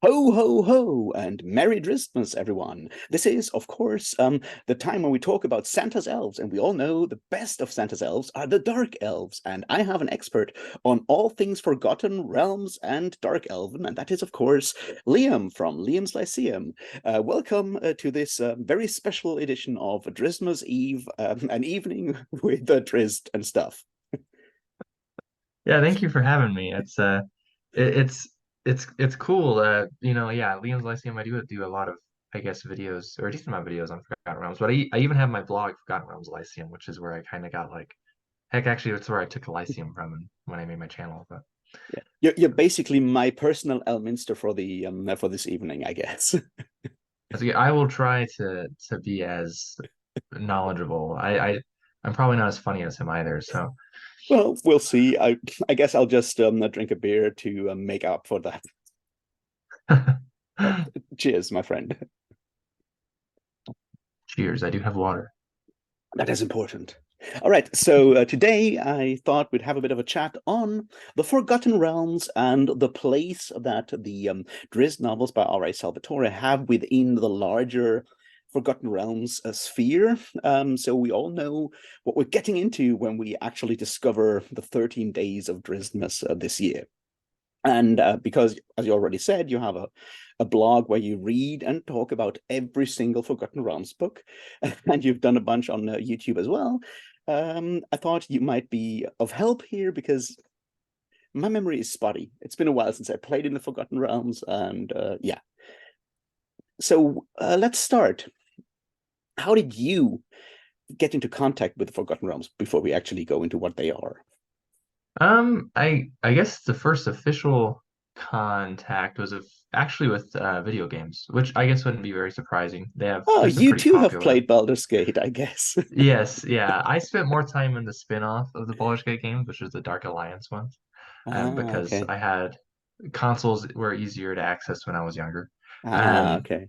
Ho, ho, ho, and Merry Drizztmas, everyone. This is, of course, the time when we talk about Santa's elves, and we all know the best of Santa's elves are the dark elves. And I have an expert on all things Forgotten Realms and Dark Elven, and that is, of course, Liam from Liam's Lyceum. Welcome to this very special edition of Drizztmas Eve, an evening with Drizzt and stuff. Yeah, thank you for having me. It, it's it's cool. Yeah, Liam's Lyceum. I do a lot of, I guess, videos or a decent amount of videos on Forgotten Realms. But I even have my blog, Forgotten Realms Lyceum, which is where I kind of got like, heck, actually, that's where I took Lyceum from when I made my channel. But Yeah, you're basically my personal Elminster for the for this evening, I guess. so I will try to be as knowledgeable. I'm probably not as funny as him either. So Well, we'll see. I guess I'll just drink a beer to make up for that. But cheers, my friend. cheers. I do have water. That is important. All right, so today I thought we'd have a bit of a chat on the Forgotten Realms and the place that the Drizzt novels by R.A. Salvatore have within the larger Forgotten Realms sphere. So we all know what we're getting into when we actually discover the 13 days of Drizztmas this year. And because, as you already said, you have a blog where you read and talk about every single Forgotten Realms book, and you've done a bunch on YouTube as well. I thought you might be of help here because my memory is spotty. It's been a while since I played in the Forgotten Realms, and yeah. So let's start. How did you get into contact with the Forgotten Realms before we actually go into what they are? I guess the first official contact was actually with video games, which I guess wouldn't be very surprising. Oh, They've been you pretty too have popular. played Baldur's Gate, I guess. Yes, yeah. I spent more time in the spin-off of the Baldur's Gate games, which is the Dark Alliance ones, Ah, because okay. I had consoles were easier to access when I was younger. Ah, Um, okay.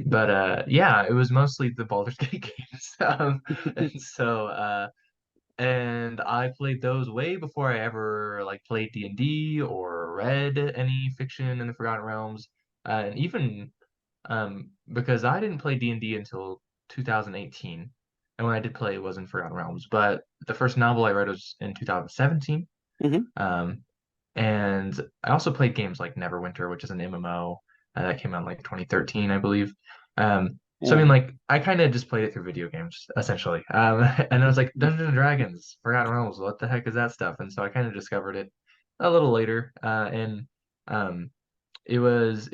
but yeah, it was mostly the Baldur's Gate games. And so and I played those way before I ever like played D&D or read any fiction in the Forgotten Realms. And even because I didn't play D&D until 2018. And when I did play, it was in Forgotten Realms. But the first novel I read was in 2017. Hmm. Um, and I also played games like Neverwinter, which is an MMO that came out in like 2013, I believe. So I Yeah. mean, like I kind of just played it through video games essentially. And I was like, Dungeons and Dragons, Forgotten Realms, what the heck is that stuff? And so I kind of discovered it a little later. And um, it was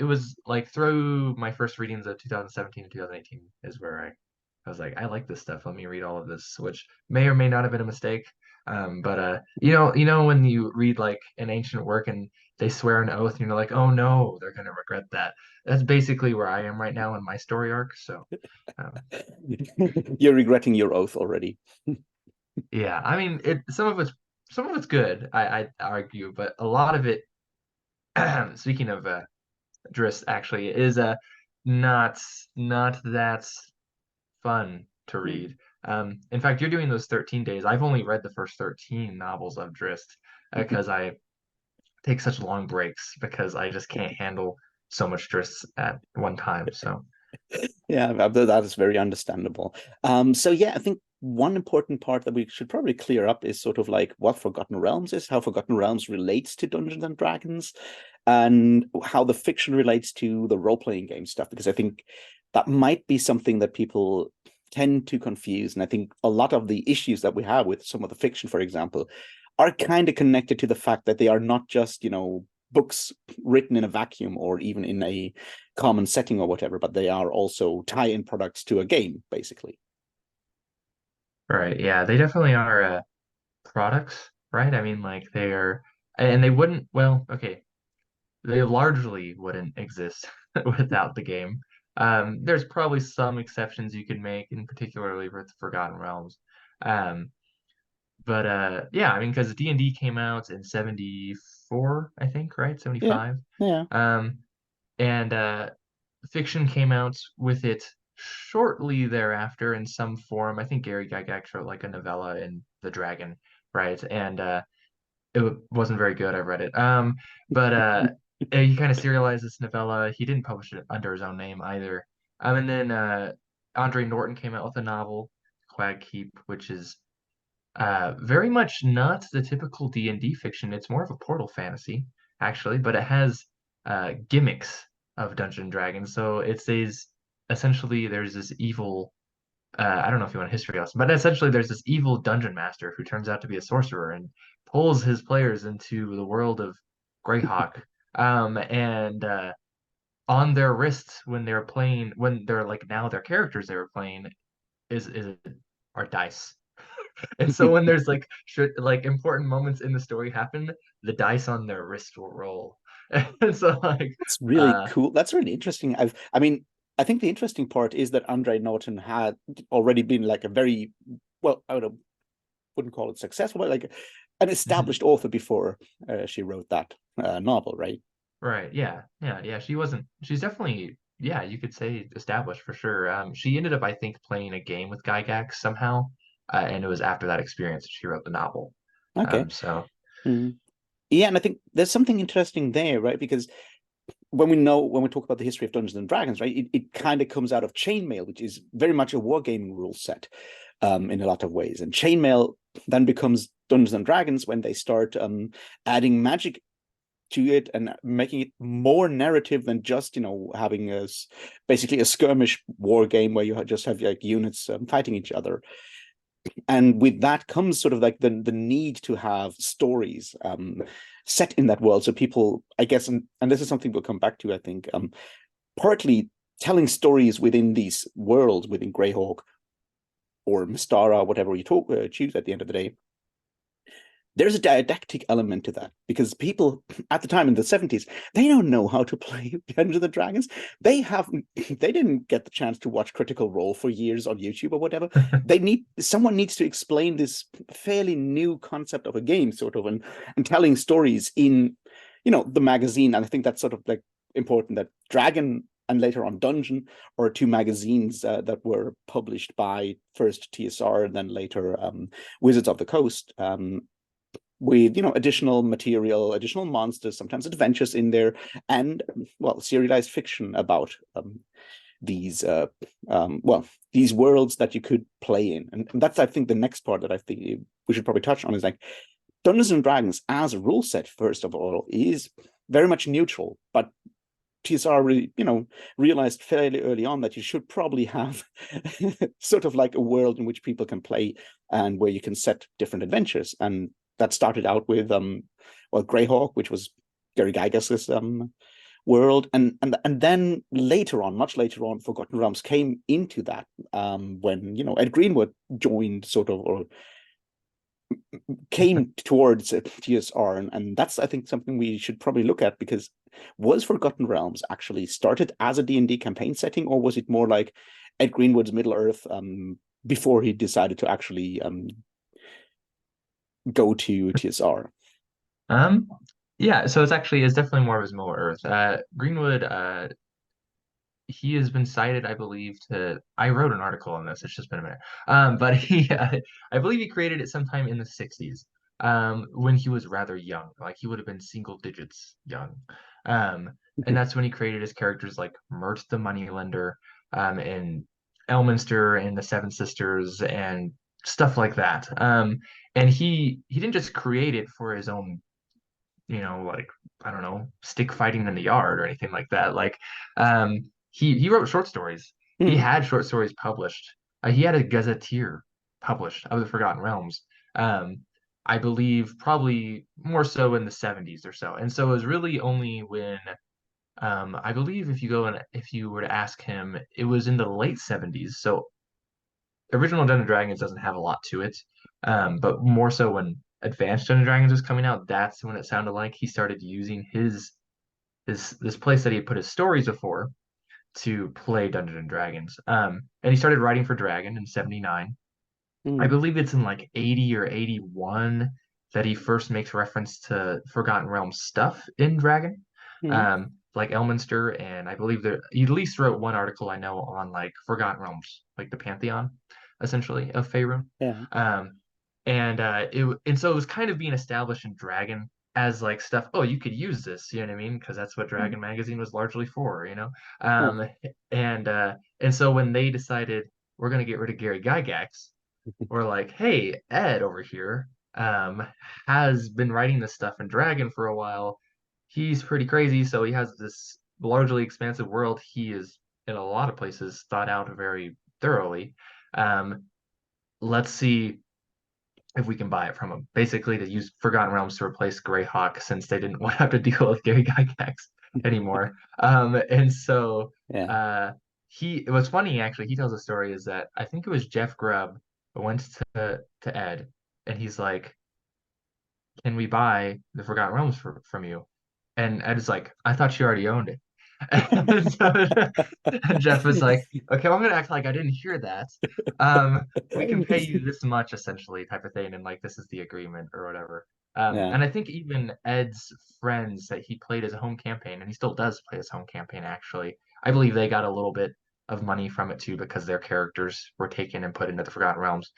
like through my first readings of 2017 and 2018 is where I was like, I like this stuff. Let me read all of this, which may or may not have been a mistake. But you know when you read like an ancient work and they swear an oath, and you're like, oh no, they're gonna regret that. That's basically where I am right now in my story arc. So, um, You're regretting your oath already. yeah, I mean, some of it's good, I argue, but a lot of it, speaking of Drizzt, actually, is not not that fun to read. In fact, you're doing those 13 days. I've only read the first 13 novels of Drizzt because I take such long breaks because I just can't handle so much Drizzt at one time. So, Yeah, that is very understandable. So yeah, I think one important part that we should probably clear up is sort of like what Forgotten Realms is, how Forgotten Realms relates to Dungeons and Dragons, and how the fiction relates to the role-playing game stuff, because I think that might be something that people tend to confuse. And I think a lot of the issues that we have with some of the fiction, for example, are kind of connected to the fact that they are not just, books written in a vacuum or even in a common setting or whatever, but they are also tie-in products to a game, basically. right, yeah, they definitely are products, right? I mean, like they are, and they wouldn't, well, okay, they largely wouldn't exist without the game. There's probably some exceptions you could make, in particularly with Forgotten Realms. Um, but yeah, I mean, because D&D came out in 74, I think, right? Yeah, 75. yeah, Um, and fiction came out with it shortly thereafter in some form. I think Gary Gygax wrote like a novella in The Dragon, right? And it wasn't very good. I read it. But he kind of serialized this novella. He didn't publish it under his own name either. And then Andre Norton came out with a novel, Quag Keep, which is very much not the typical D&D fiction. It's more of a portal fantasy, actually, but it has gimmicks of Dungeons and Dragons. So it's these essentially there's this evil I don't know if you want a history lesson, but essentially there's this evil dungeon master who turns out to be a sorcerer and pulls his players into the world of Greyhawk. And on their wrists when they're playing, when they're like now their characters they were playing is are dice. And so when there's like like important moments in the story happen, the dice on their wrist will roll. And so like It's really uh cool. That's really interesting. I mean, I think the interesting part is that Andre Norton had already been like a very, well, wouldn't call it successful, but like an established author before she wrote that novel, right? right, yeah, yeah. She's definitely, yeah, you could say established for sure. She ended up, I think, playing a game with Gygax somehow, and it was after that experience that she wrote the novel. Okay. So Mm. Yeah, and I think there's something interesting there, right? Because when we talk about the history of Dungeons and Dragons, right, it kind of comes out of chainmail, which is very much a wargaming rule set in a lot of ways. And chainmail then becomes Dungeons and Dragons when they start adding magic to it and making it more narrative than just having basically a skirmish war game where you just have like units fighting each other. And with that comes sort of like the need to have stories set in that world, so people, I guess, and this is something we'll come back to, I think, partly telling stories within these worlds within Greyhawk or Mystara, whatever you choose at the end of the day. There's a didactic element to that because people at the time in the 70s, they don't know how to play Dungeons and Dragons. They didn't get the chance to watch Critical Role for years on YouTube or whatever. Someone needs to explain this fairly new concept of a game, sort of, and telling stories in the magazine. And I think that's sort of like important that Dragon and later on Dungeon are two magazines that were published by first TSR and then later Wizards of the Coast, with additional material, additional monsters, sometimes adventures in there, and well, serialized fiction about these these worlds that you could play in. And that's, I think, the next part that I think we should probably touch on is like Dungeons and Dragons as a rule set, first of all, is very much neutral, but TSR realized fairly early on that you should probably have sort of like a world in which people can play and where you can set different adventures. And that started out with Greyhawk, which was Gary Gygas's world, and then later on, much later on, Forgotten Realms came into that when Ed Greenwood joined, sort of, or came towards TSR, and that's, I think, something we should probably look at, because was Forgotten Realms actually started as a D&D campaign setting, or was it more like Ed Greenwood's Middle Earth before he decided to actually go to TSR? um yeah, so it's definitely more of his Middle Earth. Greenwood, he has been cited, I believe, to. I wrote an article on this. It's just been a minute. But I believe he created it sometime in the 60s, when he was rather young. Like he would have been single digits young. Um, and that's when he created his characters like Mert the Moneylender, and Elminster and the Seven Sisters and stuff like that. And he didn't just create it for his own, like, I don't know, stick fighting in the yard or anything like that. Like, he wrote short stories. He Hmm. had short stories published. He had a gazetteer published of the Forgotten Realms. Um, I believe probably more so in the 70s or so. And so it was really only when I believe if you were to ask him, it was in the late 70s. So original Dungeons and Dragons doesn't have a lot to it, but more so when Advanced Dungeons and Dragons was coming out, that's when it sounded like he started using this place that he had put his stories before to play Dungeons and Dragons. And he started writing for Dragon in '79. I Hmm. believe it's in like '80 or '81 that he first makes reference to Forgotten Realms stuff in Dragon, Hmm. like Elminster, and I believe that he at least wrote one article I know on like Forgotten Realms, like the pantheon, essentially of Faerun. Yeah. Um, and so it was kind of being established in Dragon as like stuff. Oh, you could use this, you know what I mean? Because that's what Mm. Dragon Magazine was largely for, you know. Huh. And so when they decided we're gonna get rid of Gary Gygax, we're like, hey, Ed over here has been writing this stuff in Dragon for a while. He's pretty crazy, so he has this largely expansive world. He is in a lot of places thought out very thoroughly. Um, let's see if we can buy it from him. Basically, to use Forgotten Realms to replace Greyhawk since they didn't want to have to deal with Gary Gygax anymore. And so Yeah. uh, it was funny actually. He tells a story is that I think it was Jeff Grubb went to Ed and he's like, "Can we buy the Forgotten Realms from you?" And Ed is like, "I thought you already owned it." And, and Jeff was like, "Okay, well, I'm gonna act like I didn't hear that. Um, we can pay you this much, essentially, type of thing, and like this is the agreement or whatever." Yeah. And I think even Ed's friends that he played his home campaign, and he still does play his home campaign, actually. I believe they got a little bit of money from it too because their characters were taken and put into the Forgotten Realms,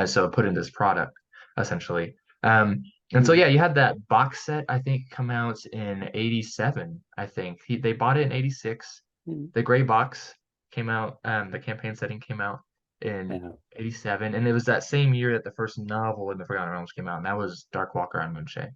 so put into this product, essentially. Um, and so Mm. yeah, you had that box set I think come out in '87. I think they bought it in '86. Mm. The gray box came out. The campaign setting came out in Yeah. '87, and it was that same year that the first novel in the Forgotten Realms came out, and that was Dark Walker on Moonshade.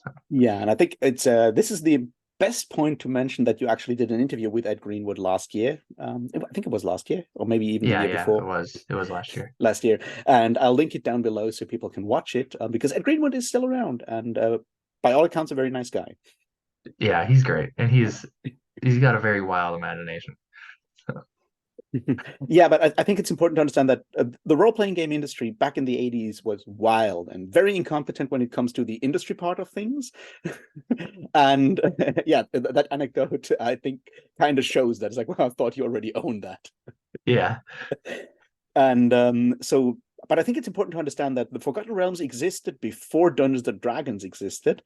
So, Yeah, and I think it's this is the best point to mention that you actually did an interview with Ed Greenwood last year. I think it was last year, or maybe even the yeah, year yeah, it before was. It was last year. last year. And I'll link it down below so people can watch it because Ed Greenwood is still around and by all accounts a very nice guy. Yeah, he's great, and Yeah. he's got a very wild imagination. Yeah, but I think it's important to understand that the role-playing game industry back in the 80s was wild and very incompetent when it comes to the industry part of things. And yeah, that anecdote I think kind of shows that. It's like, well, I thought you already owned that. Yeah. And but I think it's important to understand that the Forgotten Realms existed before Dungeons and Dragons existed,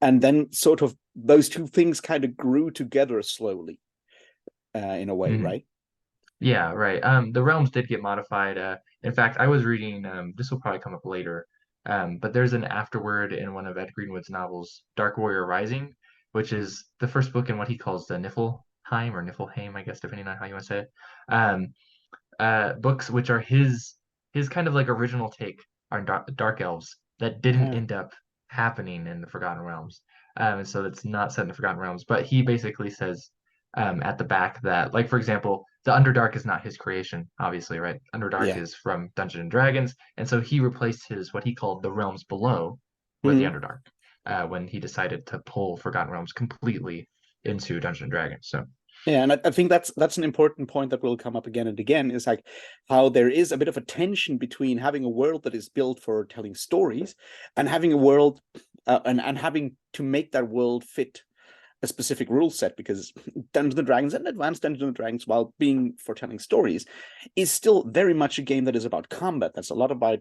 and then sort of those two things kind of grew together slowly, in a way, Mhm. right? Yeah, right. The realms did get modified. In fact, I was reading, this will probably come up later, but there's an afterword in one of Ed Greenwood's novels, Dark Warrior Rising, which is the first book in what he calls the Niflheim or Niflheim, I guess, depending on how you want to say it. Um, Books which are his kind of like original take on dark elves that didn't Yeah. end up happening in the Forgotten Realms. And so it's not set in the Forgotten Realms. But he basically says at the back that, like for example, the Underdark is not his creation, obviously, right? Underdark Yeah. is from Dungeons and Dragons, and so he replaced his what he called the realms below with the Mhm. Underdark when he decided to pull Forgotten Realms completely into Dungeons and Dragons. So Yeah, and I think that's an important point that will come up again and again is like how there is a bit of a tension between having a world that is built for telling stories and having a world and having to make that world fit a specific rule set because Dungeons and Dragons and Advanced Dungeons and Dragons, while being for telling stories, is still very much a game that is about combat. That's a lot about,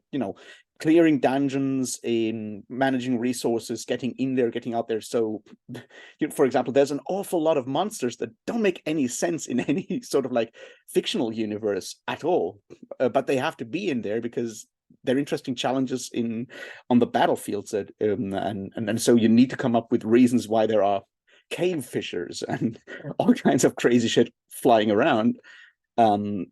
clearing dungeons, in managing resources, getting in there, getting out there. So, for example, there's an awful lot of monsters that don't make any sense in any sort of like fictional universe at all, but they have to be in there because they're interesting challenges in on the battlefields, and so you need to come up with reasons why there are cave fishers and all kinds of crazy shit flying around. Um,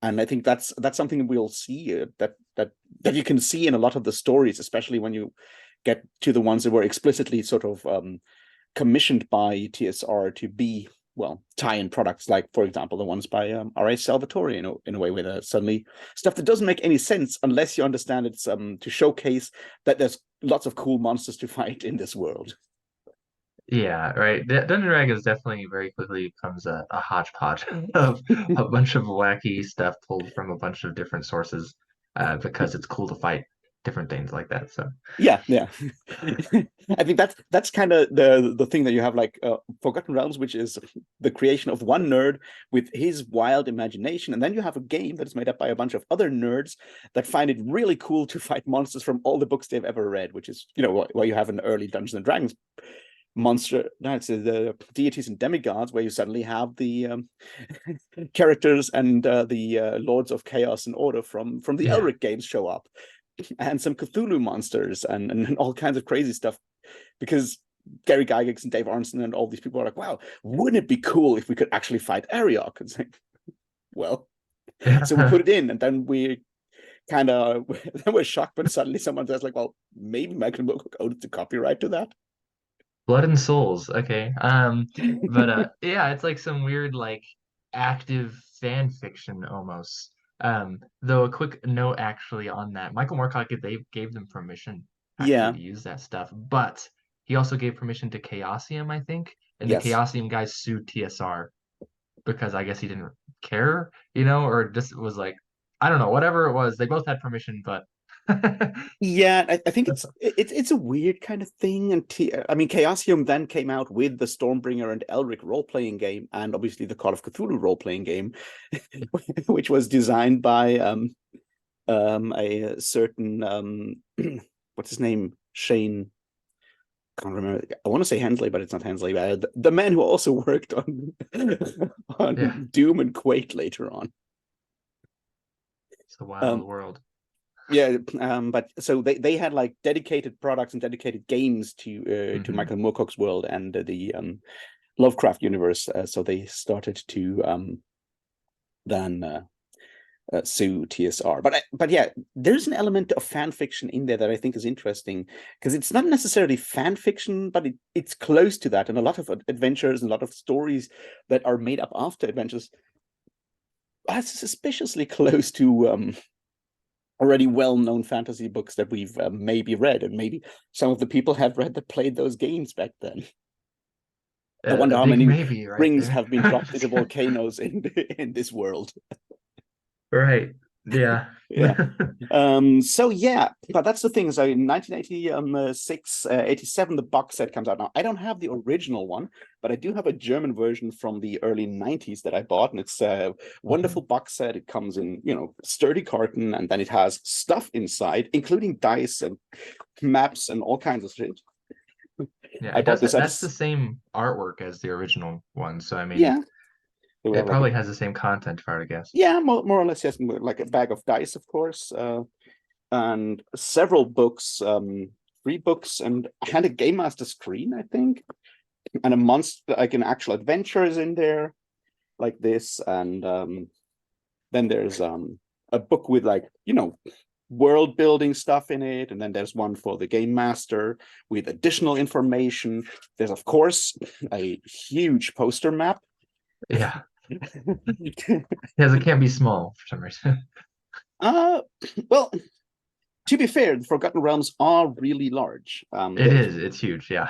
and I think that's something we'll see that you can see in a lot of the stories, especially when you get to the ones that were explicitly sort of commissioned by TSR to be tie-in products, like for example the ones by R.A. Salvatore, in a way where suddenly stuff that doesn't make any sense unless you understand it's to showcase that there's lots of cool monsters to fight in this world. yeah, right. Dungeons and Dragons definitely very quickly becomes a hodgepodge of a bunch of wacky stuff pulled from a bunch of different sources, because it's cool to fight different things like that. So Yeah, yeah. I think that's kind of the thing that you have, like Forgotten Realms, which is the creation of one nerd with his wild imagination, and then you have a game that is made up by a bunch of other nerds that find it really cool to fight monsters from all the books they've ever read, which is why you have an early Dungeons and Dragons monster. That's the deities and demigods, where you suddenly have the characters and the lords of chaos and order from the yeah, Elric games show up, and some Cthulhu monsters and all kinds of crazy stuff. because Gary Gygax and Dave Arneson and all these people are like, wow, wouldn't it be cool if we could actually fight Ariok? It's like, well, so we put it in, and then we kind of then we're shocked when suddenly someone says like, well, maybe Michael Moorcock owed the copyright to that. Blood and Souls. Okay. But yeah, it's like some weird like active fan fiction almost. Though a quick note actually on that, Michael Moorcock, they gave them permission actually Yeah. to use that stuff, but he also gave permission to Chaosium, I think, and the Yes. Chaosium guys sued TSR because I guess he didn't care, or just was like, I don't know, whatever it was. They both had permission, but Yeah, I think it's a weird kind of thing. And I mean, Chaosium then came out with the Stormbringer and Elric role playing game, and obviously the Call of Cthulhu role playing game, which was designed by a certain what's his name, Shane. Can't remember. I want to say Hensley, but it's not Hensley. The man who also worked on yeah, on Doom and Quake later on. it's a wild Um, world. Yeah, but so they had like dedicated products and dedicated games to Hmm. Michael Moorcock's world and the Lovecraft universe. So they started to then sue TSR. But yeah, there's an element of fan fiction in there that I think is interesting because it's not necessarily fan fiction, but it's close to that. And a lot of adventures and a lot of stories that are made up after adventures are suspiciously close to already well-known fantasy books that we've maybe read, and maybe some of the people have read that played those games back then. I wonder A how big many maybe right rings there. have been dropped into volcanoes in this world. Right. Yeah. Yeah. So yeah, but that's the thing. So in 1986, 87, the box set comes out. Now, I don't have the original one, but I do have a German version from the early 90s that I bought, and it's a wonderful Mhm. box set. It comes in, sturdy carton, and then it has stuff inside, including dice and maps and all kinds of shit. Yeah, I it bought does. this at That's the same artwork as the original one. So I mean, yeah. So we have it like probably has the same content, if I were to guess. yeah, more or less, yes, like a bag of dice, of course, and several books, 3 books, and a game master screen, I think, and a monster, like an actual adventure is in there, like this, and then there's a book with like world building stuff in it, and then there's one for the game master with additional information. There's of course a huge poster map. Yeah, because it can't be small for some reason. uh well, to be fair, the Forgotten Realms are really large. It is. It's huge. Yeah.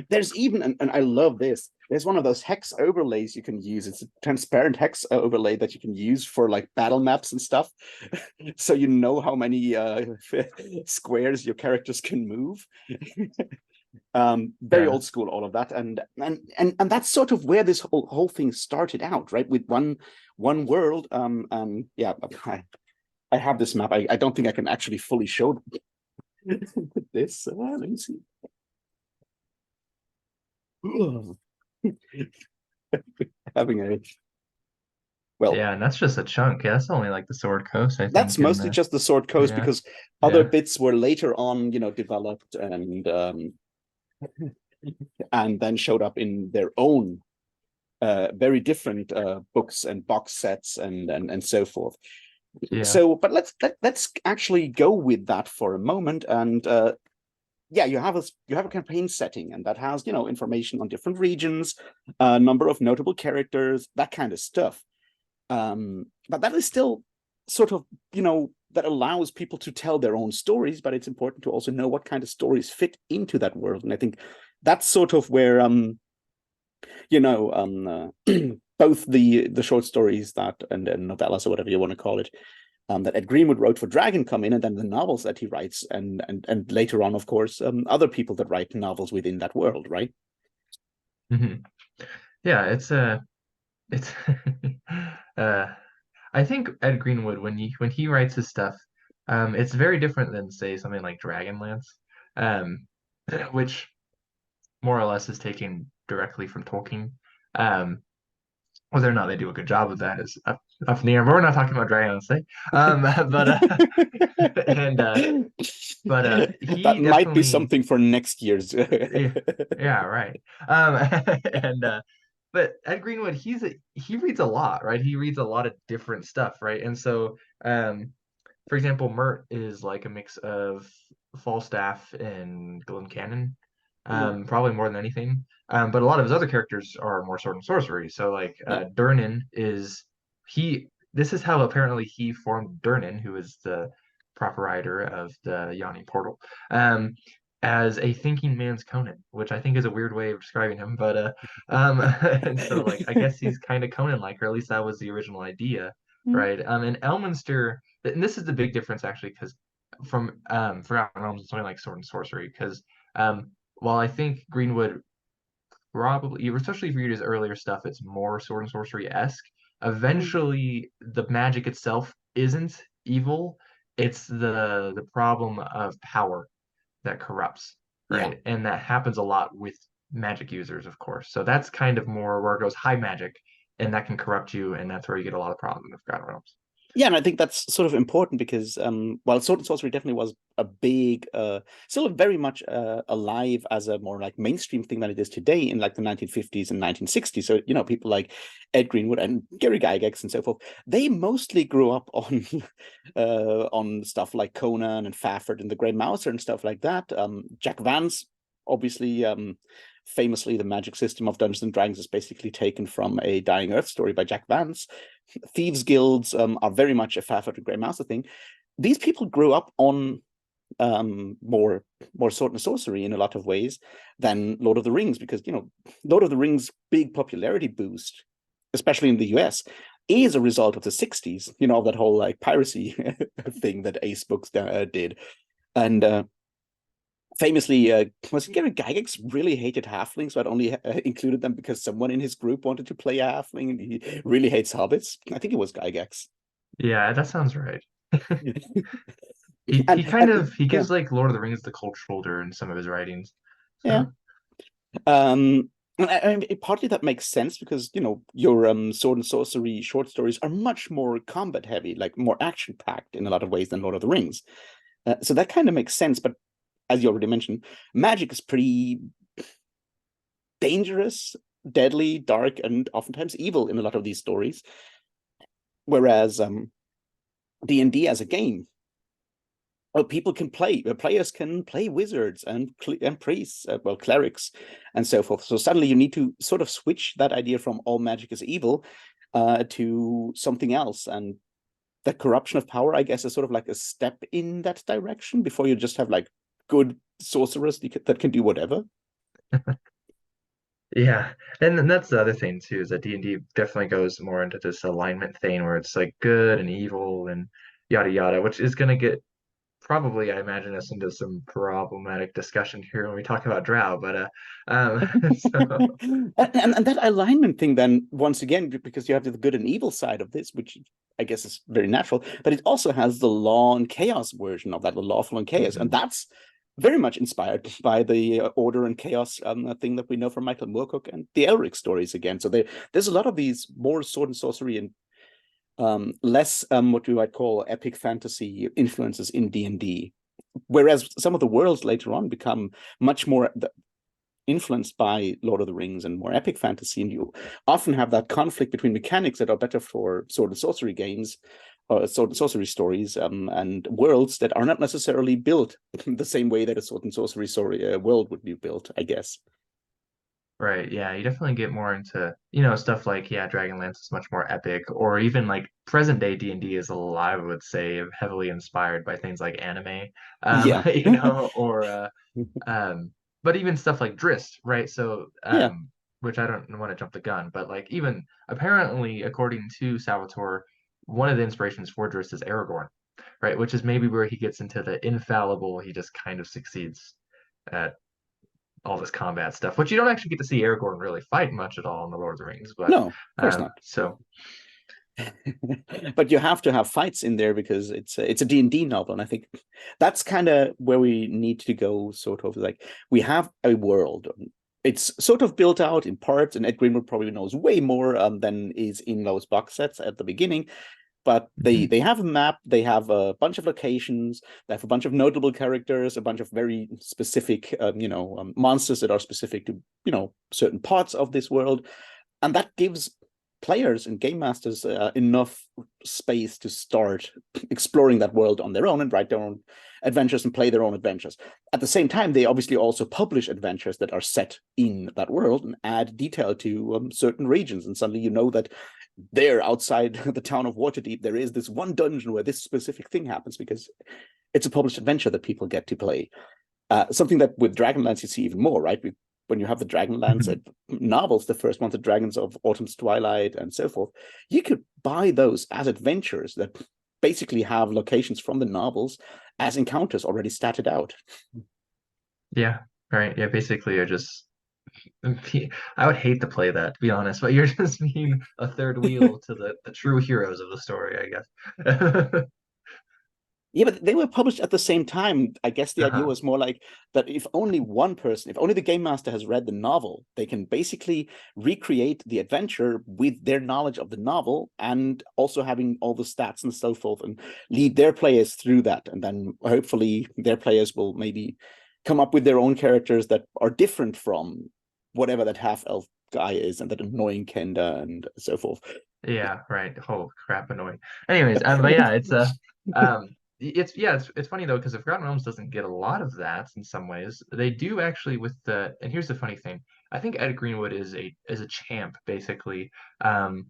There's even, and I love this. There's one of those hex overlays you can use. It's a transparent hex overlay that you can use for like battle maps and stuff, so you know how many squares your characters can move. Very Yeah. old school, all of that, and that's sort of where this whole thing started out, right? With one world, and yeah, I have this map. I don't think I can actually fully show this. Let me see. Having a well, Yeah, and that's just a chunk. Yeah, that's only like the Sword Coast, I that's think, and mostly the just the Sword Coast yeah, because other yeah, bits were later on, developed and then showed up in their own very different books and box sets and so forth. yeah, So, but let's actually go with that for a moment. And yeah, you have a campaign setting, and that has information on different regions, a number of notable characters, that kind of stuff. But that is still sort of that allows people to tell their own stories. But it's important to also know what kind of stories fit into that world, and I think that's sort of where you know both the short stories that and novellas or whatever you want to call it that Ed Greenwood wrote for Dragon come in, and then the novels that he writes, and later on, of course, other people that write novels within that world, right? hmm yeah. It's uh, I think Ed Greenwood when he writes his stuff, it's very different than say something like Dragonlance, um, which more or less is taken directly from Tolkien. Um, whether or not they do a good job of that is up in the air. But we're not talking about Dragon, say. But and but That he might be definitely, something for next year's. yeah, yeah, right. And but Ed Greenwood, he reads a lot, right? He reads a lot of different stuff, right? And so for example, Mert is like a mix of Falstaff and Glencairn, Mm, probably more than anything. But a lot of his other characters are more sword and sorcery. So like yeah. Durnan is he. This is how apparently he formed Durnan, who is the proprietor of the Yawning Portal, um, as a thinking man's Conan, which I think is a weird way of describing him. But and so like I guess he's kind of Conan-like, or at least that was the original idea, Mm, right? And Elminster, and this is the big difference actually, because from Forgotten Realms it's only like sword and sorcery, because while I think Greenwood probably, especially if you read his earlier stuff, it's more sword and sorcery-esque. mm, Eventually, the magic itself isn't evil. It's the problem of power that corrupts, yeah. right? And that happens a lot with magic users, of course. So that's kind of more where it goes high magic, and that can corrupt you, and that's where you get a lot of problems in the Forgotten Realms. Yeah, and I think that's sort of important because while sword and sorcery definitely was a big, still very much alive as a more like mainstream thing than it is today in like the 1950s and 1960s. So, you know, people like Ed Greenwood and Gary Gygax and so forth, they mostly grew up on stuff like Conan and Fafhrd and the Grey Mouser and stuff like that. Jack Vance, obviously, famously, the magic system of Dungeons and Dragons is basically taken from a Dying Earth story by Jack Vance. Thieves guilds are very much a Fafhrd and Grey Mouser thing. These people grew up on more sword and sorcery in a lot of ways than Lord of the Rings, because you know Lord of the Rings' big popularity boost, especially in the US, is a result of the 60s, you know, that whole like piracy thing that Ace Books did. And famously, was Gary Gygax really hated halflings, so I'd only included them because someone in his group wanted to play a halfling, and he really hates hobbits. I think it was Gygax. Yeah, that sounds right. He and kind and of he yeah, gives like Lord of the Rings the cold shoulder in some of his writings. yeah. So Partly that makes sense because you know your sword and sorcery short stories are much more combat heavy, like more action packed in a lot of ways than Lord of the Rings. So that kind of makes sense. But as you already mentioned, magic is pretty dangerous, deadly, dark, and oftentimes evil in a lot of these stories. Whereas D&D as a game, well, people can play. Players can play wizards and priests, well, clerics, and so forth. So suddenly you need to sort of switch that idea from all magic is evil to something else, and the corruption of power, I guess, is sort of like a step in that direction before you just have like good sorcerers that can do whatever. yeah, and then that's the other thing too, is that D&D definitely goes more into this alignment thing where it's like good and evil and yada yada, which is gonna get probably, I imagine, us into some problematic discussion here when we talk about Drow. But so And that alignment thing, then once again, because you have the good and evil side of this, which I guess is very natural, but it also has the law and chaos version of that, the lawful and chaos, and mhm. that's very much inspired by the order and chaos thing that we know from Michael Moorcock and the Elric stories again. So there's a lot of these more sword and sorcery and less what we might call epic fantasy influences in D&D, whereas some of the worlds later on become much more influenced by Lord of the Rings and more epic fantasy, and you often have that conflict between mechanics that are better for sword and sorcery games, sword and sorcery stories, and worlds that are not necessarily built the same way that a sword and sorcery story world would be built, I guess. Right, yeah, you definitely get more into, stuff like, yeah, Dragonlance is much more epic, or even like present day D&D is a little, I would say, heavily inspired by things like anime, Yeah. or um, but even stuff like Drizzt, right? So, Yeah. which I don't want to jump the gun, but like even apparently, according to Salvatore, one of the inspirations for Drizzt is Aragorn, right? Which is maybe where he gets into the infallible, he just kind of succeeds at all this combat stuff, which you don't actually get to see Aragorn really fight much at all in the Lord of the Rings. But No, of course not. so But you have to have fights in there because it's a D&D novel, and I think that's kind of where we need to go. Sort of like we have a world. it's sort of built out in parts, and Ed Greenwood probably knows way more than is in those box sets at the beginning. But Mhm. they have a map, they have a bunch of locations, they have a bunch of notable characters, a bunch of very specific, monsters that are specific to certain parts of this world, and that gives players and game masters enough space to start exploring that world on their own and write their own adventures and play their own adventures. At the same time, they obviously also publish adventures that are set in that world and add detail to certain regions. And suddenly you know that there outside the town of Waterdeep, there is this one dungeon where this specific thing happens because it's a published adventure that people get to play. Something that with Dragonlance you see even more, right? When you have the Dragonlance Mhm. novels, the first ones, the Dragons of Autumn's Twilight and so forth, you could buy those as adventures that basically have locations from the novels as encounters already statted out. Yeah, right. Yeah, basically you're just I would hate to play that, to be honest, but you're just being a third wheel to the true heroes of the story, I guess. Yeah, but they were published at the same time. I guess the idea Uh-huh. was more like that if only one person, if only the game master has read the novel, they can basically recreate the adventure with their knowledge of the novel and also having all the stats and so forth and lead their players through that. And then hopefully their players will maybe come up with their own characters that are different from whatever that half elf guy is and that annoying Kenda and so forth. Yeah, right. Oh crap, annoying. Anyways, but yeah, it's funny though because the Forgotten Realms doesn't get a lot of that in some ways. They do actually with the and here's the funny thing. I think Ed Greenwood is a champ basically. Um,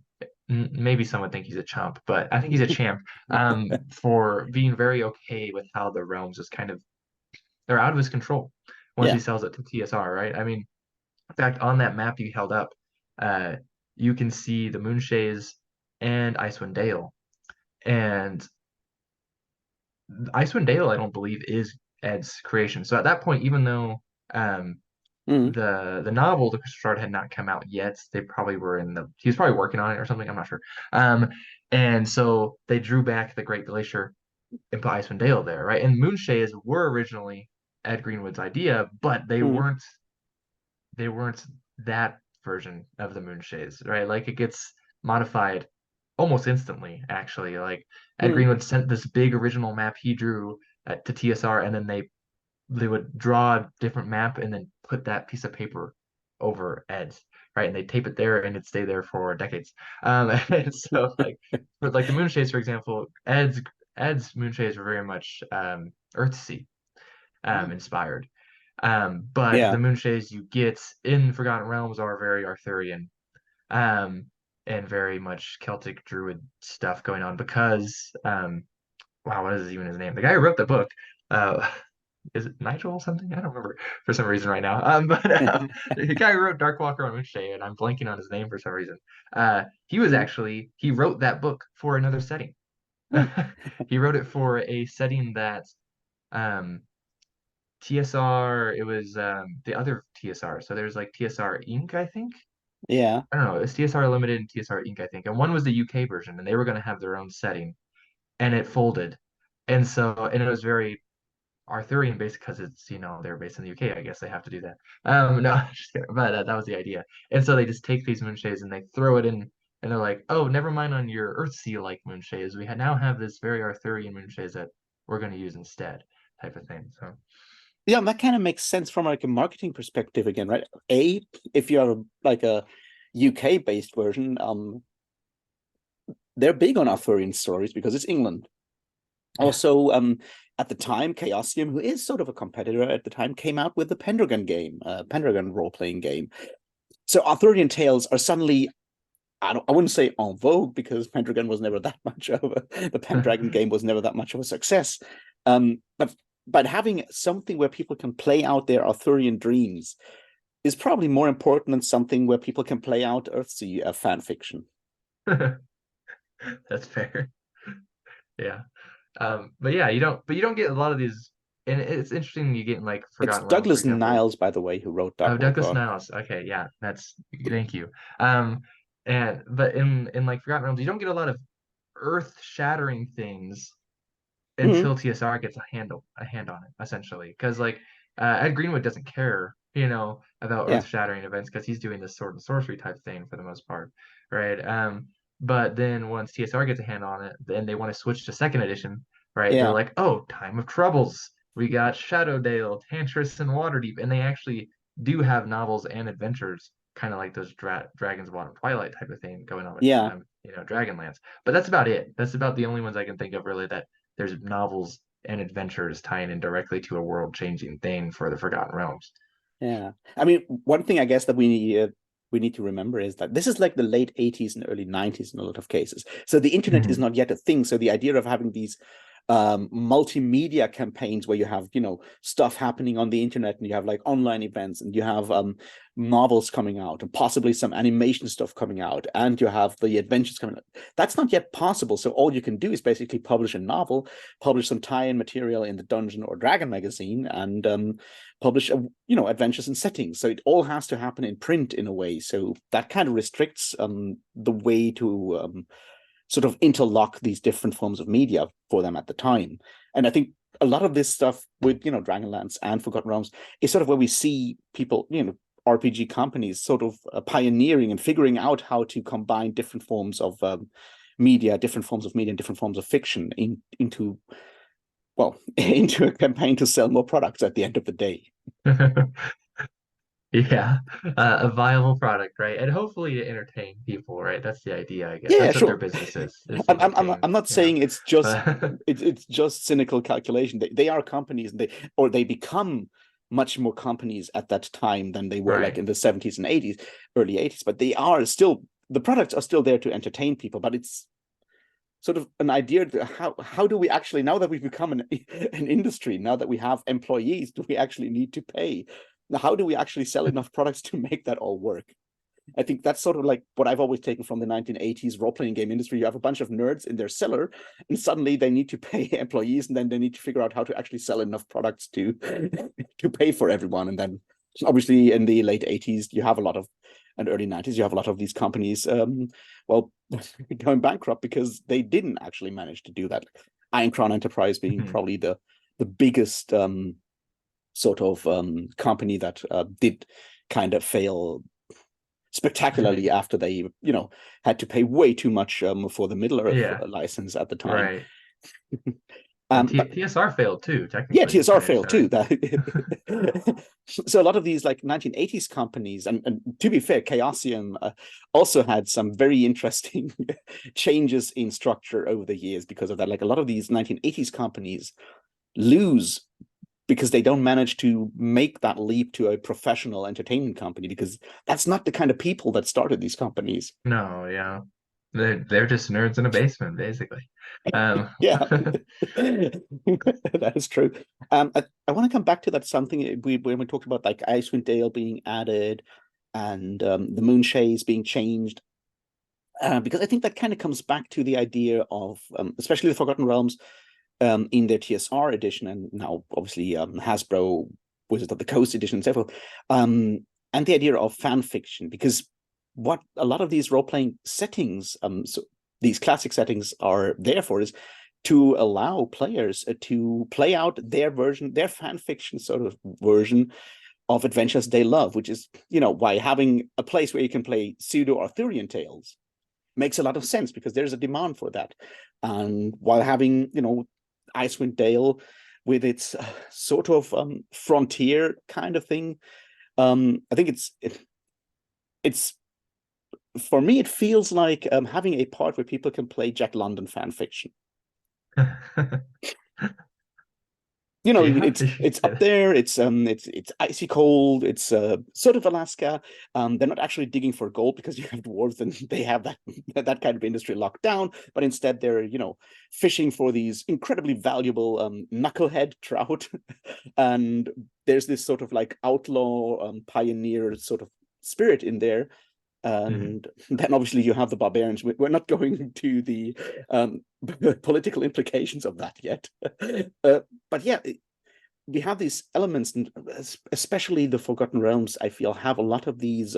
maybe some would think he's a chump, but I think he's a champ for being very okay with how the realms is kind of they're out of his control once he Yeah. sells it to TSR, right? I mean, in fact, on that map you held up, uh, you can see the Moonshaes and Icewind Dale. And Icewind Dale, I don't believe, is Ed's creation. So at that point, even though um, Mm, the novel, The Crystal Shard, had not come out yet, they probably were in the he was probably working on it or something. I'm not sure. And so they drew back the Great Glacier and put Icewind Dale there, right? And Moonshaes were originally Ed Greenwood's idea, but mm, they weren't that version of the Moonshaes, right? Like it gets modified almost instantly, actually. Like Ed mm, Greenwood sent this big original map he drew to TSR, and then they would draw a different map and then put that piece of paper over Ed's, right? And they tape it there, and it stay there for decades. And so like for like the Moonshaes, for example, Ed's Moonshaes were very much Earthsea mm. inspired. But the Yeah. Moonshaes you get in Forgotten Realms are very Arthurian, um, and very much Celtic Druid stuff going on because, wow, what is even his name? The guy who wrote the book, uh, is it Nigel or something? I don't remember for some reason right now. But the guy who wrote Darkwalker on Moonshae, and I'm blanking on his name for some reason. Mm, He wrote that book for another setting. mm. He wrote it for a setting that um, TSR, it was the other TSR. So there's like TSR Inc., I think. Yeah. I don't know. It's TSR Limited and TSR Inc., I think. And one was the UK version, and they were going to have their own setting, and it folded. And it was very Arthurian based because it's, they're based in the UK. I guess they have to do that. No, just kidding. But that was the idea. And so they just take these moonshays and they throw it in, and they're like, oh, never mind on your Earthsea like moonshays. Now have this very Arthurian moonshays that we're going to use instead, type of thing. So. Yeah, that kind of makes sense from like a marketing perspective again, right? If you're like a UK based version, they're big on Arthurian stories because it's England. Yeah. Also, at the time, Chaosium, who is sort of a competitor at the time, came out with the Pendragon game, Pendragon role playing game. So Arthurian tales are suddenly I wouldn't say en vogue because Pendragon was never that much of the Pendragon game was never that much of a success. But having something where people can play out their Arthurian dreams is probably more important than something where people can play out Earthsea fan fiction. That's fair. Yeah. But yeah, you don't get a lot of these, and it's interesting you get in like It's Forgotten Realms, for Douglas example. Niles, by the way, who wrote Oh, Douglas Darkwalker. Niles. Okay, yeah, thank you. Um, but in like Forgotten Realms, you don't get a lot of earth-shattering things Mm, until TSR gets a hand on it, essentially. Because like Ed Greenwood doesn't care about Yeah, earth-shattering events because he's doing this sword and sorcery type thing for the most part, right? But then once TSR gets a hand on it, then they want to switch to second edition, right? They're yeah, like, oh, Time of Troubles. We got Shadowdale, Tantris, and Waterdeep, and they actually do have novels and adventures, kind of like those Dragon's Bottom Twilight type of thing going on with yeah. Dragonlance. But that's about it. That's about the only ones I can think of really that there's novels and adventures tying in directly to a world-changing thing for the Forgotten Realms. Yeah. I mean, one thing I guess that we need to remember is that this is like the late 80s and early 90s in a lot of cases. So the internet is Mhm. not yet a thing. So the idea of having these multimedia campaigns where you have, stuff happening on the internet and you have like online events and you have novels coming out and possibly some animation stuff coming out and you have the adventures coming out. That's not yet possible. So all you can do is basically publish a novel, publish some tie-in material in the Dungeon or Dragon magazine, and publish adventures and settings. So it all has to happen in print in a way. So that kind of restricts the way to sort of interlock these different forms of media for them at the time. And I think a lot of this stuff with Dragonlance and Forgotten Realms is sort of where we see people, RPG companies sort of pioneering and figuring out how to combine different forms of media, different forms of media, and different forms of fiction into well into a campaign to sell more products at the end of the day. Yeah, a viable product, right? And hopefully to entertain people, right? That's the idea, I guess. Yeah, That's what their sure. business is to I'm entertain, not saying it's just But it's just cynical calculation. They are companies, and they become much more companies at that time than they were like right. in the 70s and 80s, early 80s. But they are still the products are still there to entertain people. But it's sort of an idea to how do we actually, now that we've become an industry, now that we have employees, do we actually need to pay? How do we actually sell enough products to make that all work? I think that's sort of like what I've always taken from the 1980s role-playing game industry. You have a bunch of nerds in their cellar, and suddenly they need to pay employees, and then they need to figure out how to actually sell enough products to to pay for everyone. And then obviously in the late 80s, you have a lot of, and early 90s, you have a lot of these companies, well, going bankrupt because they didn't actually manage to do that. Iron Crown Enterprise being Mhm. probably the biggest sort of company that did kind of fail spectacularly after they, had to pay way too much for the Middle Earth Yeah, license at the time. right. And But TSR failed too, yeah, technically. TSR I failed understand, too. right? So a lot of these like 1980s companies, and to be fair, Chaosium also had some very interesting changes in structure over the years because of that. Like a lot of these 1980s companies lose because they don't manage to make that leap to a professional entertainment company because that's not the kind of people that started these companies. No, yeah. They're just nerds in a basement, basically. Um, Yeah, that is true. I want to come back to that something we when we talked about like Icewind Dale being added and the Moonshays being changed, because I think that kind of comes back to the idea of especially the Forgotten Realms in their TSR edition, and now obviously Hasbro Wizards of the Coast edition and so forth, and the idea of fan fiction, because what a lot of these role playing settings, so these classic settings are there for is to allow players to play out their version, their fan fiction sort of version of adventures they love, which is, why having a place where you can play pseudo Arthurian tales makes a lot of sense because there's a demand for that. And while having, Icewind Dale with its sort of frontier kind of thing, I think it's for me it feels like having a part where people can play Jack London fan fiction. yeah, It's up there. It's icy cold. It's sort of Alaska. They're not actually digging for gold because you have dwarves and they have that kind of industry locked down. But instead, they're fishing for these incredibly valuable knucklehead trout, and there's this sort of like outlaw pioneer sort of spirit in there. Mhm. And then obviously you have the barbarians. We're not going to the political implications of that yet. But yeah, we have these elements, and especially the Forgotten Realms, I feel, have a lot of these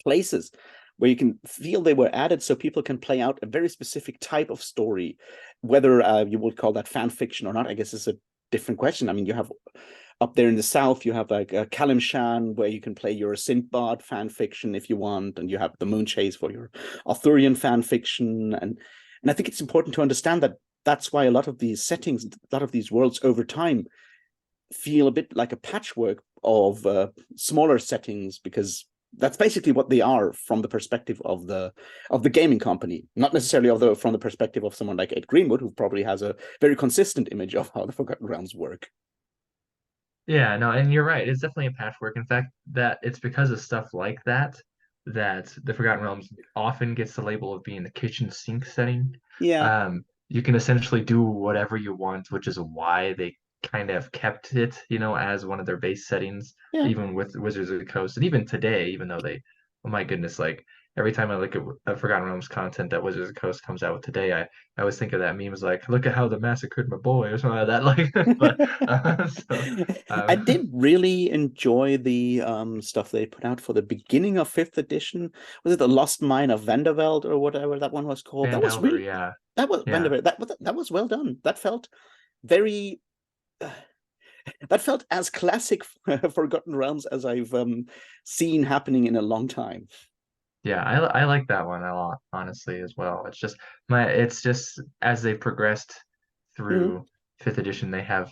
places where you can feel they were added so people can play out a very specific type of story. Whether you would call that fan fiction or not, I guess is a different question. I mean, you have Up there in the south, you have like Kalimshan, where you can play your Sindbad fan fiction if you want, and you have the Moon Chase for your Arthurian fan fiction, and I think it's important to understand that that's why a lot of these settings, a lot of these worlds over time feel a bit like a patchwork of smaller settings, because that's basically what they are from the perspective of the gaming company, not necessarily from the perspective of someone like Ed Greenwood, who probably has a very consistent image of how the Forgotten Realms work. Yeah, no, and you're right. It's definitely a patchwork. In fact, that it's because of stuff like that that the Forgotten Realms often gets the label of being the kitchen sink setting. Yeah, You can essentially do whatever you want, which is why they kind of kept it, as one of their base settings, yeah. even with Wizards of the Coast, and even today, even though they, oh my goodness, like every time I look at Forgotten Realms content that Wizards of the Coast comes out with today, I always think of that meme as like, look at how they massacred my boy or something like that. Like, but so. I Um, did really enjoy the stuff they put out for the beginning of fifth edition. Was it the Lost Mine of Vanderveld or whatever that one was called? That Van was Elder, really yeah, that was yeah, Vanderveld. That was well done. That felt very that felt as classic Forgotten Realms as I've seen happening in a long time. yeah. I like that one a lot, honestly, as well. It's just as they progressed Mhm. through fifth edition, they have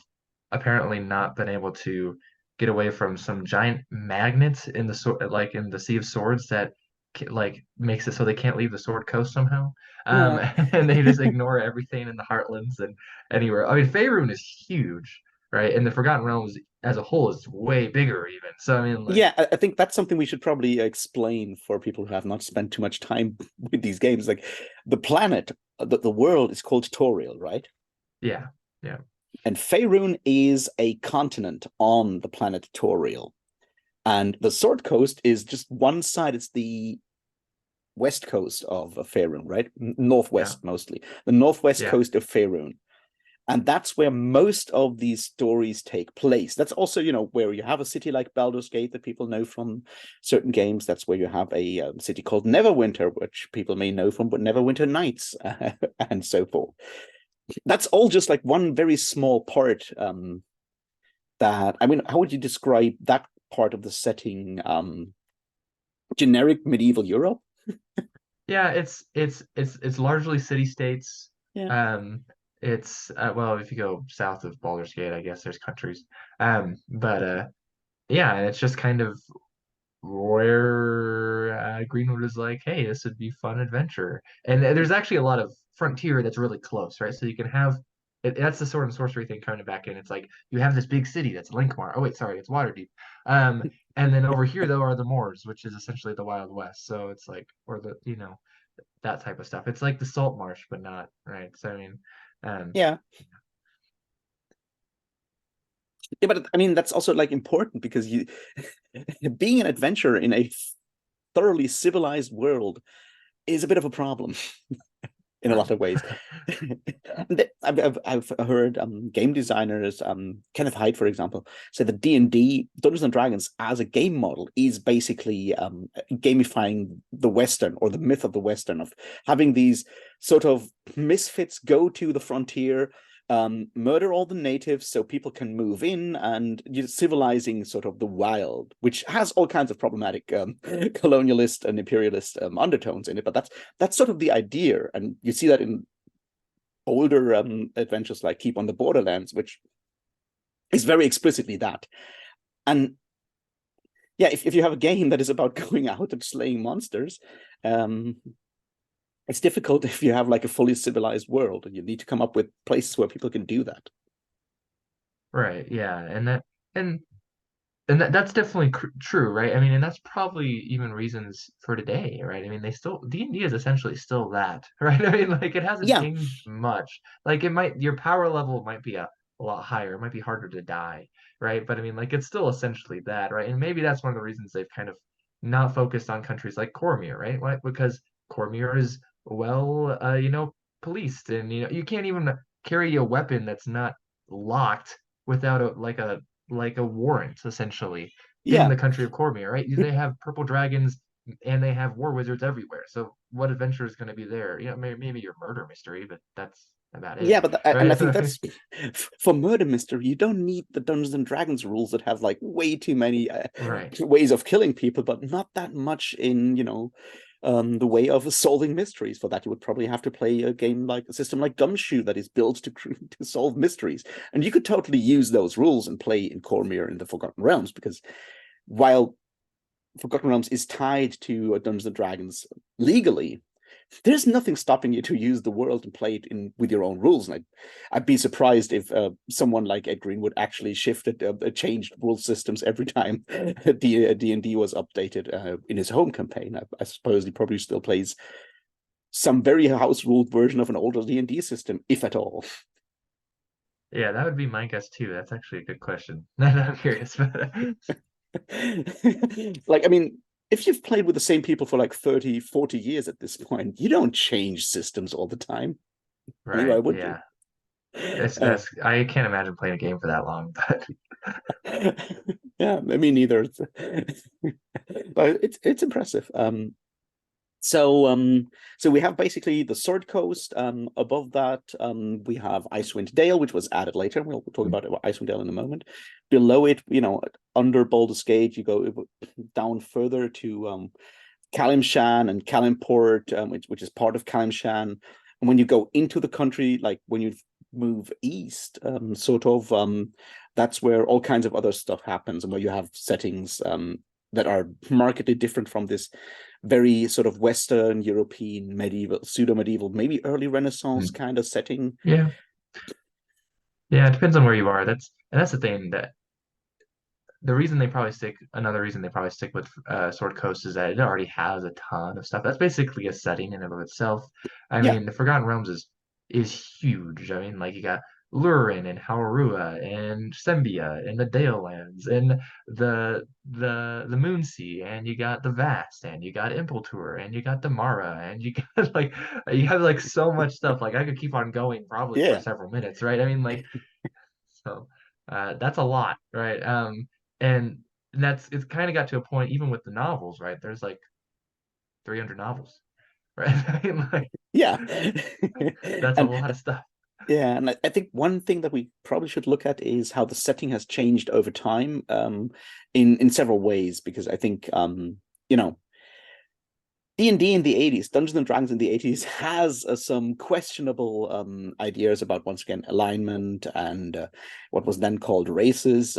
apparently not been able to get away from some giant magnet in the sword, like in the Sea of Swords, that like makes it so they can't leave the Sword Coast somehow. Yeah. And they just ignore everything in the Heartlands and anywhere. I mean, Faerun is huge, right? And the Forgotten Realms as a whole is way bigger, even. So I mean, like, Yeah, I think that's something we should probably explain for people who have not spent too much time with these games. Like the planet, the world is called Toriel, right? yeah, yeah, And Faerun is a continent on the planet Toriel. And the Sword Coast is just one side. It's the west coast of Faerun, right? yeah, Northwest mostly. The northwest yeah. coast of Faerun. And that's where most of these stories take place. That's also, where you have a city like Baldur's Gate that people know from certain games. That's where you have a city called Neverwinter, which people may know from but Neverwinter Nights, and so forth. That's all just like one very small part. That I mean, how would you describe that part of the setting? Generic medieval Europe? Yeah, it's largely city states. Yeah. It's well, if you go south of Baldur's Gate, I guess there's countries. But yeah, and it's just kind of where Greenwood is like, hey, this would be fun adventure. And there's actually a lot of frontier that's really close, right? So you can have that's the sword and sorcery thing coming back in. It's like you have this big city that's Linkmar. Oh wait, sorry, it's Waterdeep. And then over here though are the Moors, which is essentially the Wild West. So it's like, or the that type of stuff. It's like the salt marsh, but not, right? So I mean, um, Yeah. Yeah, but I mean that's also like important because you being an adventurer in a thoroughly civilized world is a bit of a problem in a lot right. of ways. I've heard game designers, Kenneth Hyde, for example, say that D&D, Dungeons and Dragons, as a game model is basically gamifying the Western or the myth of the Western, of having these sort of misfits go to the frontier, murder all the natives so people can move in, and civilizing sort of the wild, which has all kinds of problematic colonialist and imperialist undertones in it. But that's sort of the idea, and you see that in older adventures like Keep on the Borderlands, which is very explicitly that. And yeah, if you have a game that is about going out and slaying monsters, um, it's difficult if you have like a fully civilized world, and you need to come up with places where people can do that. Right, yeah, and that's definitely true, right? I mean, and that's probably even reasons for today, right? I mean, they still D&D is essentially still that, right? I mean, like it hasn't Yeah, changed much. Like it might your power level might be a lot higher. It might be harder to die, right? But I mean, like it's still essentially that, right? And maybe that's one of the reasons they've kind of not focused on countries like Cormier, right? Why? Because Cormier is well, policed, and you can't even carry a weapon that's not locked without a warrant essentially in yeah, the country of Cormier, right? They have purple dragons and they have war wizards everywhere. So what adventure is going to be there? Maybe your murder mystery, but that's about it, Yeah, but and I right? think that's for murder mystery. You don't need the Dungeons and Dragons rules that have like way too many Right. ways of killing people, but not that much in the way of solving mysteries. For that, you would probably have to play a game like a system like Gumshoe that is built to solve mysteries, and you could totally use those rules and play in Cormyr in the Forgotten Realms because while Forgotten Realms is tied to Dungeons and Dragons legally, there's nothing stopping you to use the world and play it in with your own rules. And I'd be surprised if someone like Ed Greenwood actually shifted, changed rule systems every time D&D was updated in his home campaign. I suppose he probably still plays some very house ruled version of an older D&D system, if at all. Yeah, that would be my guess too. That's actually a good question. I'm curious. Like, I mean, if you've played with the same people for like 30, 40 years at this point, you don't change systems all the time. I mean, why Right. would you? Yeah. It's Uh, that's I can't imagine playing a game for that long, but yeah, me neither. But it's impressive. So so we have basically the Sword Coast. Above that, we have Icewind Dale, which was added later. We'll talk about Icewind Dale in a moment. Below it, under Baldur's Gate, you go down further to Kalimshan and Kalimport, which is part of Kalimshan. And when you go into the country, like when you move east, that's where all kinds of other stuff happens, and where you have settings that are markedly different from this very sort of Western European medieval, pseudo medieval, maybe early Renaissance kind of setting. yeah. Yeah, it depends on where you are. That's the thing that another reason they probably stick with Sword Coast is that it already has a ton of stuff. That's basically a setting in and of itself. I Yeah, mean, the Forgotten Realms is huge. I mean, like you got Lurin and Haurua and Sembia and the Dale Lands and the Moon Sea and you got the Vast and you got Impeltour and you got the Mara and you got like you have like so much stuff. Like I could keep on going probably for yeah, several minutes, right? I mean, like so that's a lot, right? And it's kind of got to a point even with the novels, right? There's like 300 novels, right? I mean, like yeah. that's a And lot of stuff. yeah, and I think one thing that we probably should look at is how the setting has changed over time, in several ways. Because I think, you know, D&D in the 80s, Dungeons and Dragons in the 80s has some questionable ideas about, once again, alignment and what was then called races,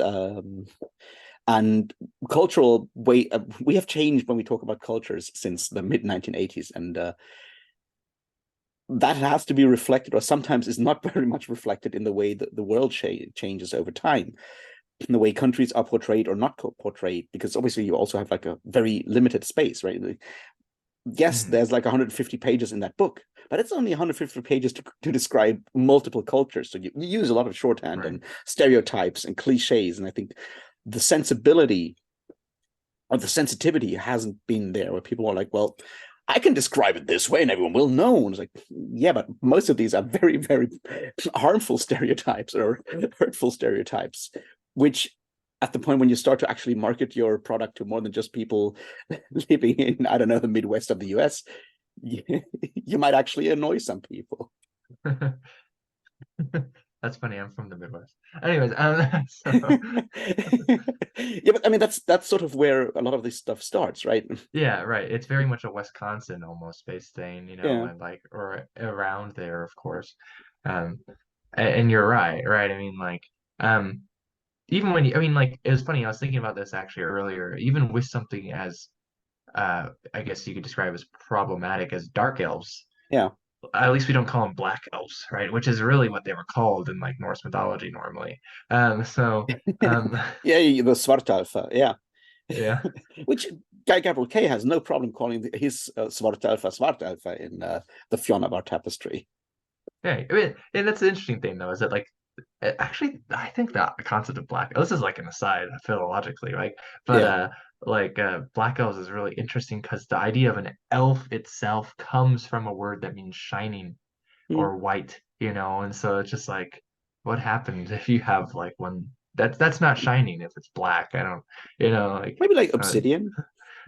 and cultural way. We have changed when we talk about cultures since the mid 1980s, and that has to be reflected, or sometimes is not very much reflected in the way that the world changes over time, in the way countries are portrayed or not portrayed, because obviously you also have like a very limited space, right? Yes, Mhm. there's like 150 pages in that book, but it's only 150 pages to describe multiple cultures. So you use a lot of shorthand Right. and stereotypes and cliches. And I think the sensibility or the sensitivity hasn't been there, where people are like, well, I can describe it this way and everyone will know. And it's like, yeah, but most of these are very, very harmful stereotypes or hurtful stereotypes, which at the point when you start to actually market your product to more than just people living in, I don't know, the Midwest of the US, you, you might actually annoy some people. That's funny. I'm from the Midwest. Anyways, so Yeah, but I mean that's sort of where a lot of this stuff starts, right? yeah, right. It's very much a Wisconsin almost based thing, Yeah, and like or around there, of course. Um, and you're right, right? I mean, like, um, even when I mean, like, it was funny. I was thinking about this actually earlier. Even with something as, I guess you could describe as problematic as dark elves. yeah. At least we don't call them black elves, right? Which is really what they were called in like Norse mythology normally. Um, Yeah, the Svartalfa, yeah. yeah. Which Guy Gabriel Kay has no problem calling his Svartalfa Svartalfa in the Fjonavar tapestry. Yeah, I mean, and that's the interesting thing though, is that like actually I think that the concept of black this is like an aside philologically, right? But Yeah. black elves is really interesting because the idea of an elf itself comes from a word that means shining Mm. or white, and so it's just like what happens if you have like one that's not shining if it's black. I don't, like Maybe like uh, Obsidian.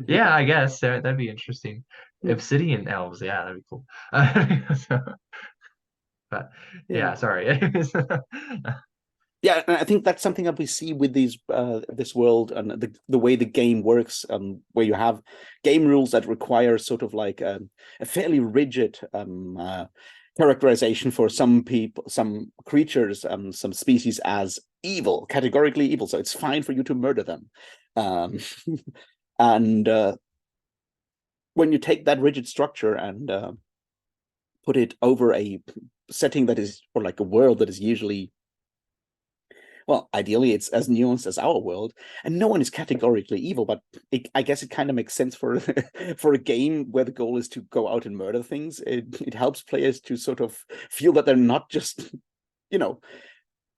Yeah, I guess that'd be interesting. Obsidian elves, yeah, that'd be cool. So, but Yeah. yeah, sorry. Yeah, and I think that's something that we see with this world and the way the game works, where you have game rules that require sort of like a fairly rigid characterization for some people, some creatures, some species as evil, categorically evil. So it's fine for you to murder them. Um, and when you take that rigid structure and put it over a setting that is, or like a world that is usually, well, ideally, it's as nuanced as our world, and no one is categorically evil. But I guess it kind of makes sense for for a game where the goal is to go out and murder things. It helps players to sort of feel that they're not just, you know,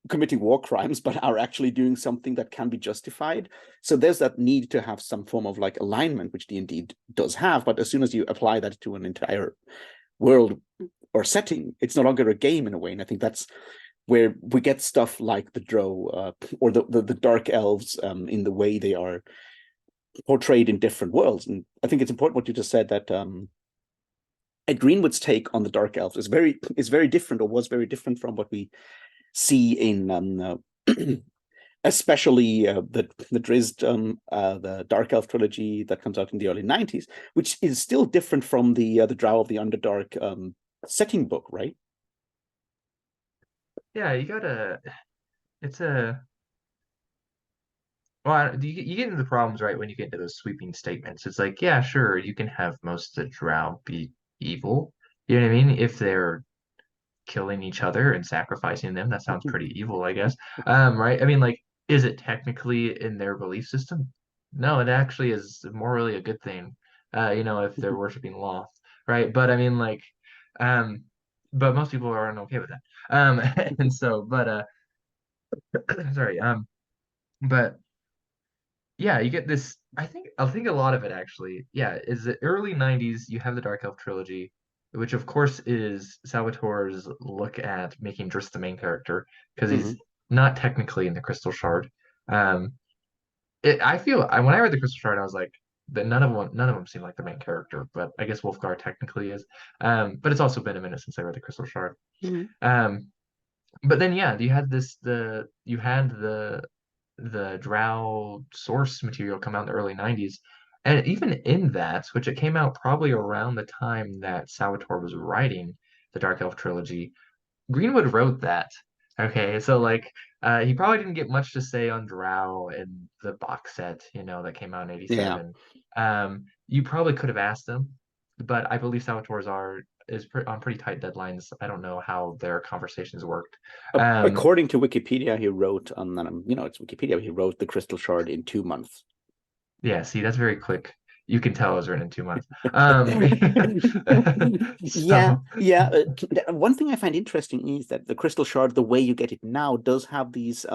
committing war crimes, but are actually doing something that can be justified. So there's that need to have some form of like alignment, which D&D does have. But as soon as you apply that to an entire world or setting, it's no longer a game in a way. And I think that's where we get stuff like the Drow or the Dark Elves in the way they are portrayed in different worlds. And I think it's important what you just said, that Ed Greenwood's take on the Dark Elves is very different, or was very different from what we see in especially the Drizzt, the Dark Elf trilogy that comes out in the early 90s, which is still different from the Drow of the Underdark setting book, right? Yeah, you gotta. It's a well, you get into the problems right when you get into those sweeping statements. It's like, yeah, sure, you can have most of the drow be evil. You know what I mean? If they're killing each other and sacrificing them, that sounds pretty evil, I guess. Right? I mean, like, is it technically in their belief system? No, it actually is morally a good thing. If they're worshiping Loth, right? But I mean, like, um, but most people aren't okay with that. And so, but sorry, but yeah, you get this. I think a lot of it actually, yeah, is the early '90s. You have the Dark Elf trilogy, which of course is Salvatore's look at making Drizzt the main character because he's Mhm. not technically in the Crystal Shard. Um, I feel when I read the Crystal Shard, I was like, that none of them seem like the main character, but I guess Wolfgar technically is. But it's also been a minute since I read the Crystal Shard. Mhm. Um, but then yeah, you had the Drow source material come out in the early '90s, and even in that, which it came out probably around the time that Salvatore was writing the Dark Elf trilogy, Greenwood wrote that. Okay, so like he probably didn't get much to say on Drow in the box set, that came out in Yeah. '87. You probably could have asked him, but I believe Salvatore's art is on pretty tight deadlines. I don't know how their conversations worked. Um, According to Wikipedia, he wrote it's Wikipedia. He wrote the Crystal Shard in 2 months. yeah, see, that's very quick. You can tell it was written in 2 months. Yeah, So yeah. One thing I find interesting is that the Crystal Shard, the way you get it now, does have these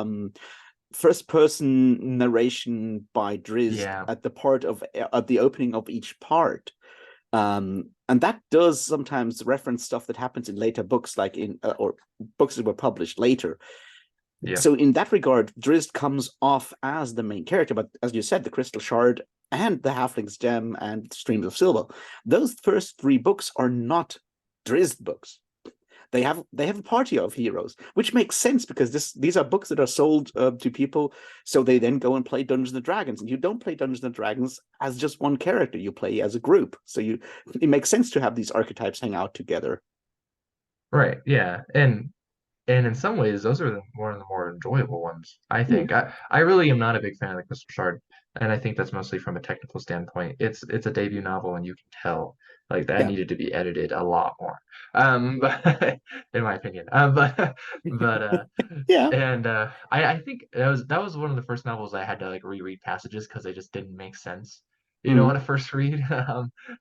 first person narration by Drizzt yeah, at the part of at the opening of each part. And that does sometimes reference stuff that happens in later books, like in or books that were published later. yeah. So in that regard, Drizzt comes off as the main character, but as you said, the Crystal Shard and the Halfling's Gem and Streams of Silver, those first three books are not Drizzt books. They have a party of heroes, which makes sense because these are books that are sold to people, so they then go and play Dungeons and Dragons. And you don't play Dungeons and Dragons as just one character; you play as a group. So it makes sense to have these archetypes hang out together. Right, yeah. And in some ways, those are one of the more enjoyable ones, I Mm, think. I really am not a big fan of the Crystal Shard, and I think that's mostly from a technical standpoint. It's a debut novel, and you can tell like that yeah, needed to be edited a lot more. But in my opinion, but yeah. and I think that was one of the first novels I had to like reread passages because they just didn't make sense. On Mm. a first read.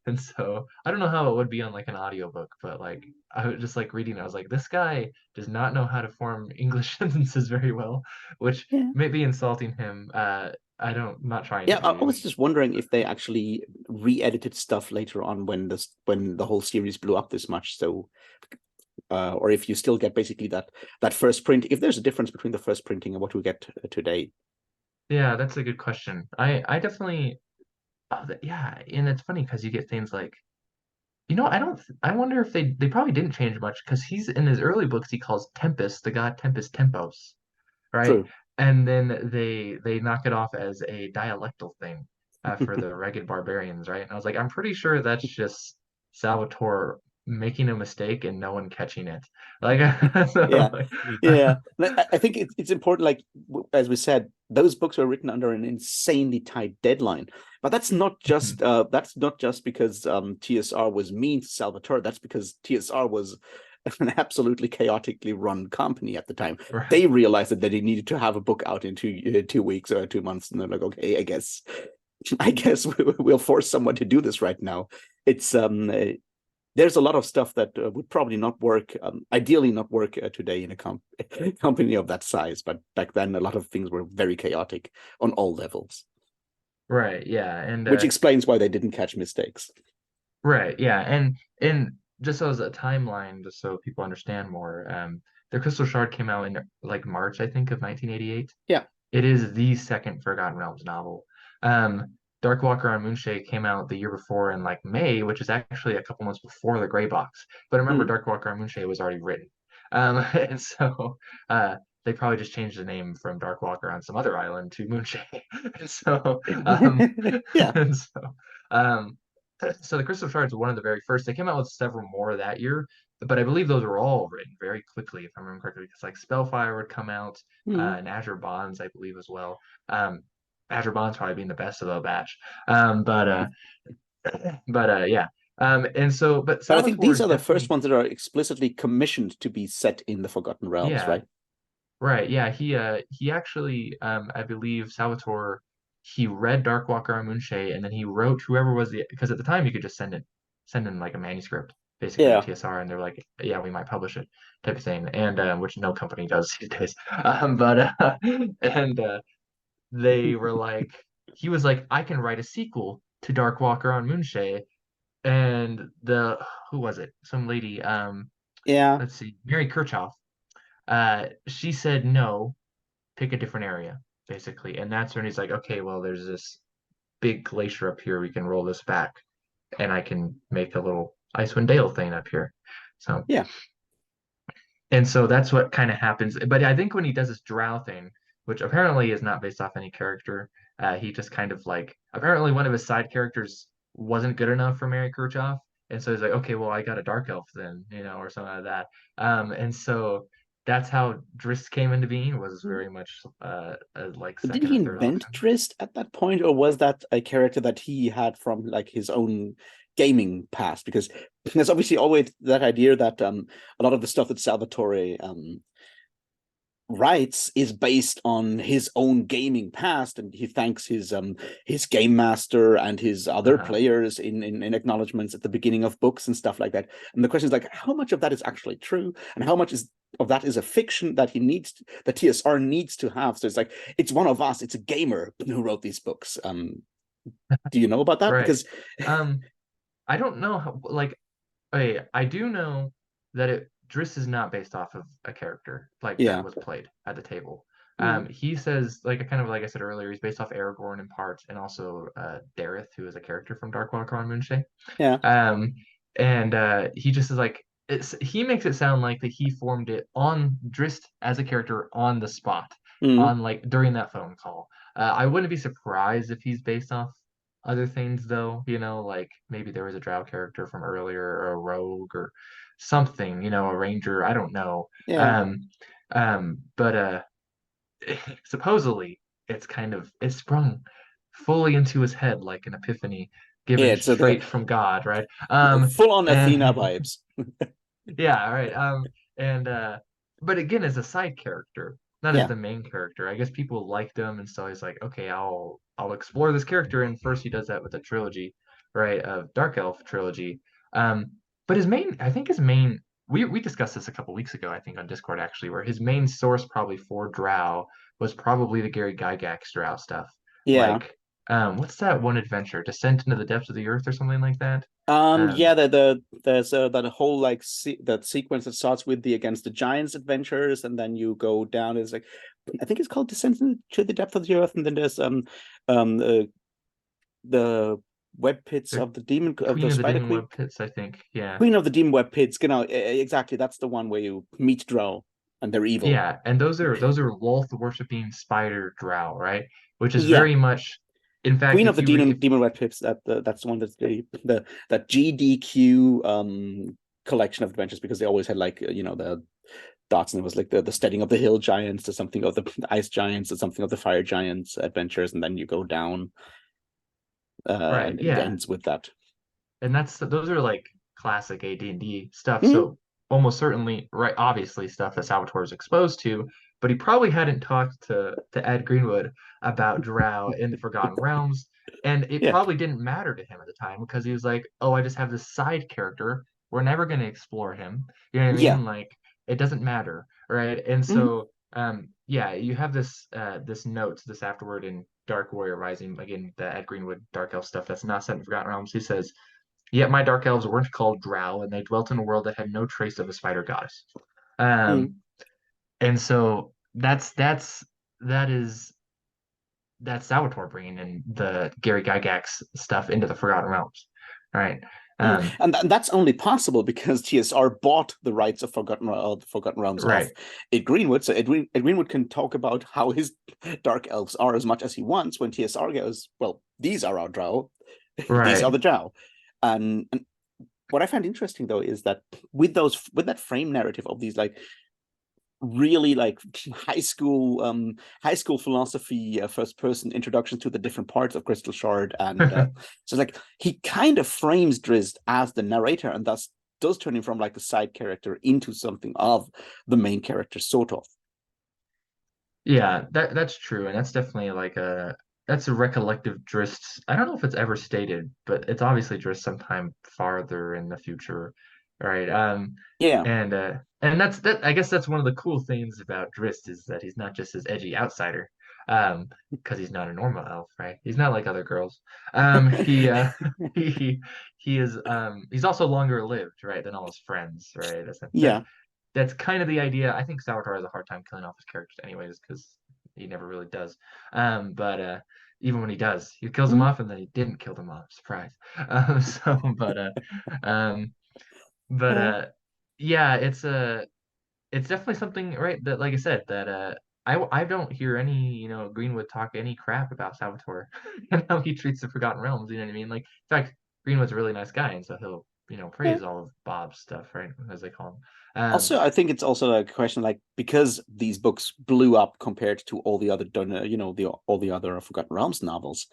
And so I don't know how it would be on like an audiobook, but like I was just like reading, I was like, this guy does not know how to form English sentences very well, which Yeah. may be insulting him. I'm not trying Yeah, to I be. was just wondering if they actually re-edited stuff later on when the whole series blew up this much. So, or if you still get basically that first print, if there's a difference between the first printing and what we get today. Yeah, that's a good question. I definitely. Yeah, and it's funny because you get things like, I don't. I wonder if they probably didn't change much because he's in his early books he calls Tempest the god Tempest Tempos, right? True. And then they knock it off as a dialectal thing for the ragged barbarians, right? And I was like, I'm pretty sure that's just Salvatore making a mistake and no one catching it. Like, so, Yeah, like, yeah. I think it's important. Like as we said, those books were written under an insanely tight deadline. But that's not just because TSR was mean to Salvatore. That's because TSR was an absolutely chaotically run company at the time. right, They realized that they needed to have a book out in 2 weeks or 2 months, and they're like, okay, I guess we'll force someone to do this right now. It's there's a lot of stuff that would probably not work, ideally not work today in a company of that size. But back then, a lot of things were very chaotic on all levels, right, yeah, and which explains why they didn't catch mistakes. right, yeah, and just as a timeline, just so people understand more, the Crystal Shard came out in like March, I think, of 1988. Yeah. It is the second Forgotten Realms novel. Um, Dark Walker on Moonshade came out the year before in like May, which is actually a couple months before the Gray Box. But remember, Mm. Dark Walker on Moonshade was already written, and so they probably just changed the name from Dark Walker on some other island to Moonshade. and so, um, Yeah. and um, so the Crystal Shards were one of the very first. They came out with several more that year, but I believe those were all written very quickly, if I remember correctly, because like Spellfire would come out, Mm. and Azure Bonds, I believe, as well. Um, Azure Bonds probably being the best of the batch. Yeah. And so, but But I think Salvatore these is are the first definitely, ones that are explicitly commissioned to be set in the Forgotten Realms, yeah, right? right. Yeah. He actually, I believe Salvatore, he read Dark Walker on Moonshay, and then he wrote whoever was because at the time you could just send in like a manuscript basically to Yeah. TSR, and they're like, yeah, we might publish it type of thing, and which no company does these days. And they were like, he was like, I can write a sequel to Dark Walker on Moonshay. And who was it? Some lady, Yeah. let's see, Mary Kirchhoff. She said, no, pick a different area, basically. And that's when he's like, okay, well, there's this big glacier up here. We can roll this back and I can make a little Icewind Dale thing up here. So, Yeah. and so that's what kind of happens. But I think when he does this drow thing, which apparently is not based off any character, he just kind of like apparently one of his side characters wasn't good enough for Mary Kirchhoff, and so he's like, okay, well, I got a dark elf then, or something like that. And so that's how Drizzt came into being, was very much a like But did second he or third invent option. Drizzt at that point, or was that a character that he had from like his own gaming past? Because there's obviously always that idea that a lot of the stuff that Salvatore writes is based on his own gaming past, and he thanks his game master and his other Uh-huh. players in acknowledgments at the beginning of books and stuff like that. And the question is like, how much of that is actually true, and how much of that is a fiction that that TSR needs to have? So it's like, it's one of us, it's a gamer who wrote these books. Do you know about that? Right. Because Um, I don't know how, like, I do know that Driss is not based off of a character like that yeah. was played at the table. Mm. He says, like kind of like I said earlier, he's based off Aragorn in part, and also Dareth, who is a character from Dark Walker on Moonshay. Yeah. Um, and he just is like he makes it sound like that he formed it on Drist as a character on the spot, Mm. on like during that phone call. I wouldn't be surprised if he's based off other things though, like maybe there was a drow character from earlier or a rogue or something, a ranger, I don't know. Yeah. But supposedly it sprung fully into his head like an epiphany Yeah, given it's the straight from God, right? full on Athena And vibes. yeah, right. And but again, as a side character, not as Yeah. the main character. I guess people liked him, and so he's like, okay, I'll explore this character. And first, he does that with a trilogy, right, of Dark Elf trilogy. Um, but I think his main, we discussed this a couple weeks ago, I think on Discord actually, where his main source probably for Drow was probably the Gary Gygax Drow stuff, Yeah. like what's that one adventure, Descent into the Depths of the Earth or something like that. Yeah, Um, there's that whole like that sequence that starts with the Against the Giants adventures, and then you go down. It's like, I think it's called Descent to the Depth of the Earth, and then there's um the web pits The of the demon of Queen the of the Spider Demon Queen. Web Pits, I think. Yeah. Queen of the Demon Web Pits, exactly. That's the one where you meet Drow and they're evil. Yeah, and those are Lolth worshipping spider drow, right? Which is Yeah, very much, in fact, Queen of if the you read, if Demon Web Pits. That's the one that's the that GDQ collection of adventures, because they always had like the dots, and it was like the steading of the hill giants to something of the ice giants to something of the fire giants adventures, and then you go down, right, and it yeah, ends with that. and those are like classic AD&D stuff. Mm, So almost certainly, right, obviously stuff that Salvatore is exposed to, but he probably hadn't talked to Ed Greenwood about Drow in the Forgotten Realms, and it yeah, probably didn't matter to him at the time because he was like, "Oh, I just have this side character. We're never going to explore him." You know what I yeah. mean? Like it doesn't matter, right? And Mm, so, yeah, you have this note, this afterward in Dark Warrior Rising, again, the Ed Greenwood Dark Elf stuff that's not set in Forgotten Realms. He says, "Yet my dark elves weren't called drow, and they dwelt in a world that had no trace of a spider goddess." mm. Um, and so that is that's Salvatore bringing in the Gary Gygax stuff into the Forgotten Realms, right? Um, And that's only possible because TSR bought the rights of Forgotten Realms off right, Ed Greenwood. So Ed Greenwood can talk about how his dark elves are as much as he wants when TSR goes, well, these are our drow, these are right. the drow. And what I find interesting though is that with that frame narrative of these like really like high school philosophy, first person introduction to the different parts of Crystal Shard, and so like he kind of frames Drizzt as the narrator, and thus does turn him from like a side character into something of the main character, sort of. Yeah, that's true, and that's definitely like that's a recollective Drizzt. I don't know if it's ever stated, but it's obviously Drizzt sometime farther in the future, right? Yeah, And I guess that's one of the cool things about Drizzt is that he's not just this edgy outsider, because he's not a normal elf, right? He's not like other girls. He he he is he's also longer lived, right, than all his friends, right? yeah, That's kind of the idea. I think Salvatore has a hard time killing off his characters anyways, because he never really does. But even when he does, he kills them mm, off and then he didn't kill them off. Surprise. So um but uh, yeah, it's definitely something, right, that like I said, that I don't hear any, Greenwood talk any crap about Salvatore and how he treats the Forgotten Realms, you know what I mean? Like in fact, Greenwood's a really nice guy, and so he'll, yeah. praise all of Bob's stuff, right? As they call him. Also, I think it's also a question like because these books blew up compared to all the other, all the other Forgotten Realms novels.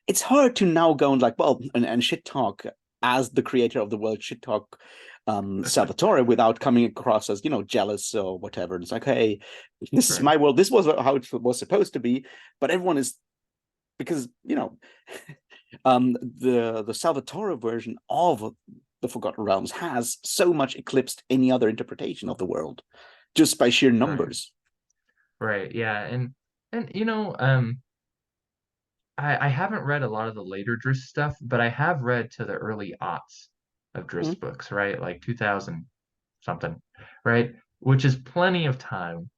It's hard to now go and like, well, and shit talk as the creator of the world, shit talk Salvatore without coming across as, jealous or whatever. And it's like, hey, this is Right. my world. This was how it was supposed to be. But everyone is, because, the Salvatore version of the Forgotten Realms has so much eclipsed any other interpretation of the world just by sheer Right. numbers. Right. Yeah. And I haven't read a lot of the later Drizzt stuff, but I have read to the early aughts of Mm, Drizzt books, right? Like 2000 something, right? Which is plenty of time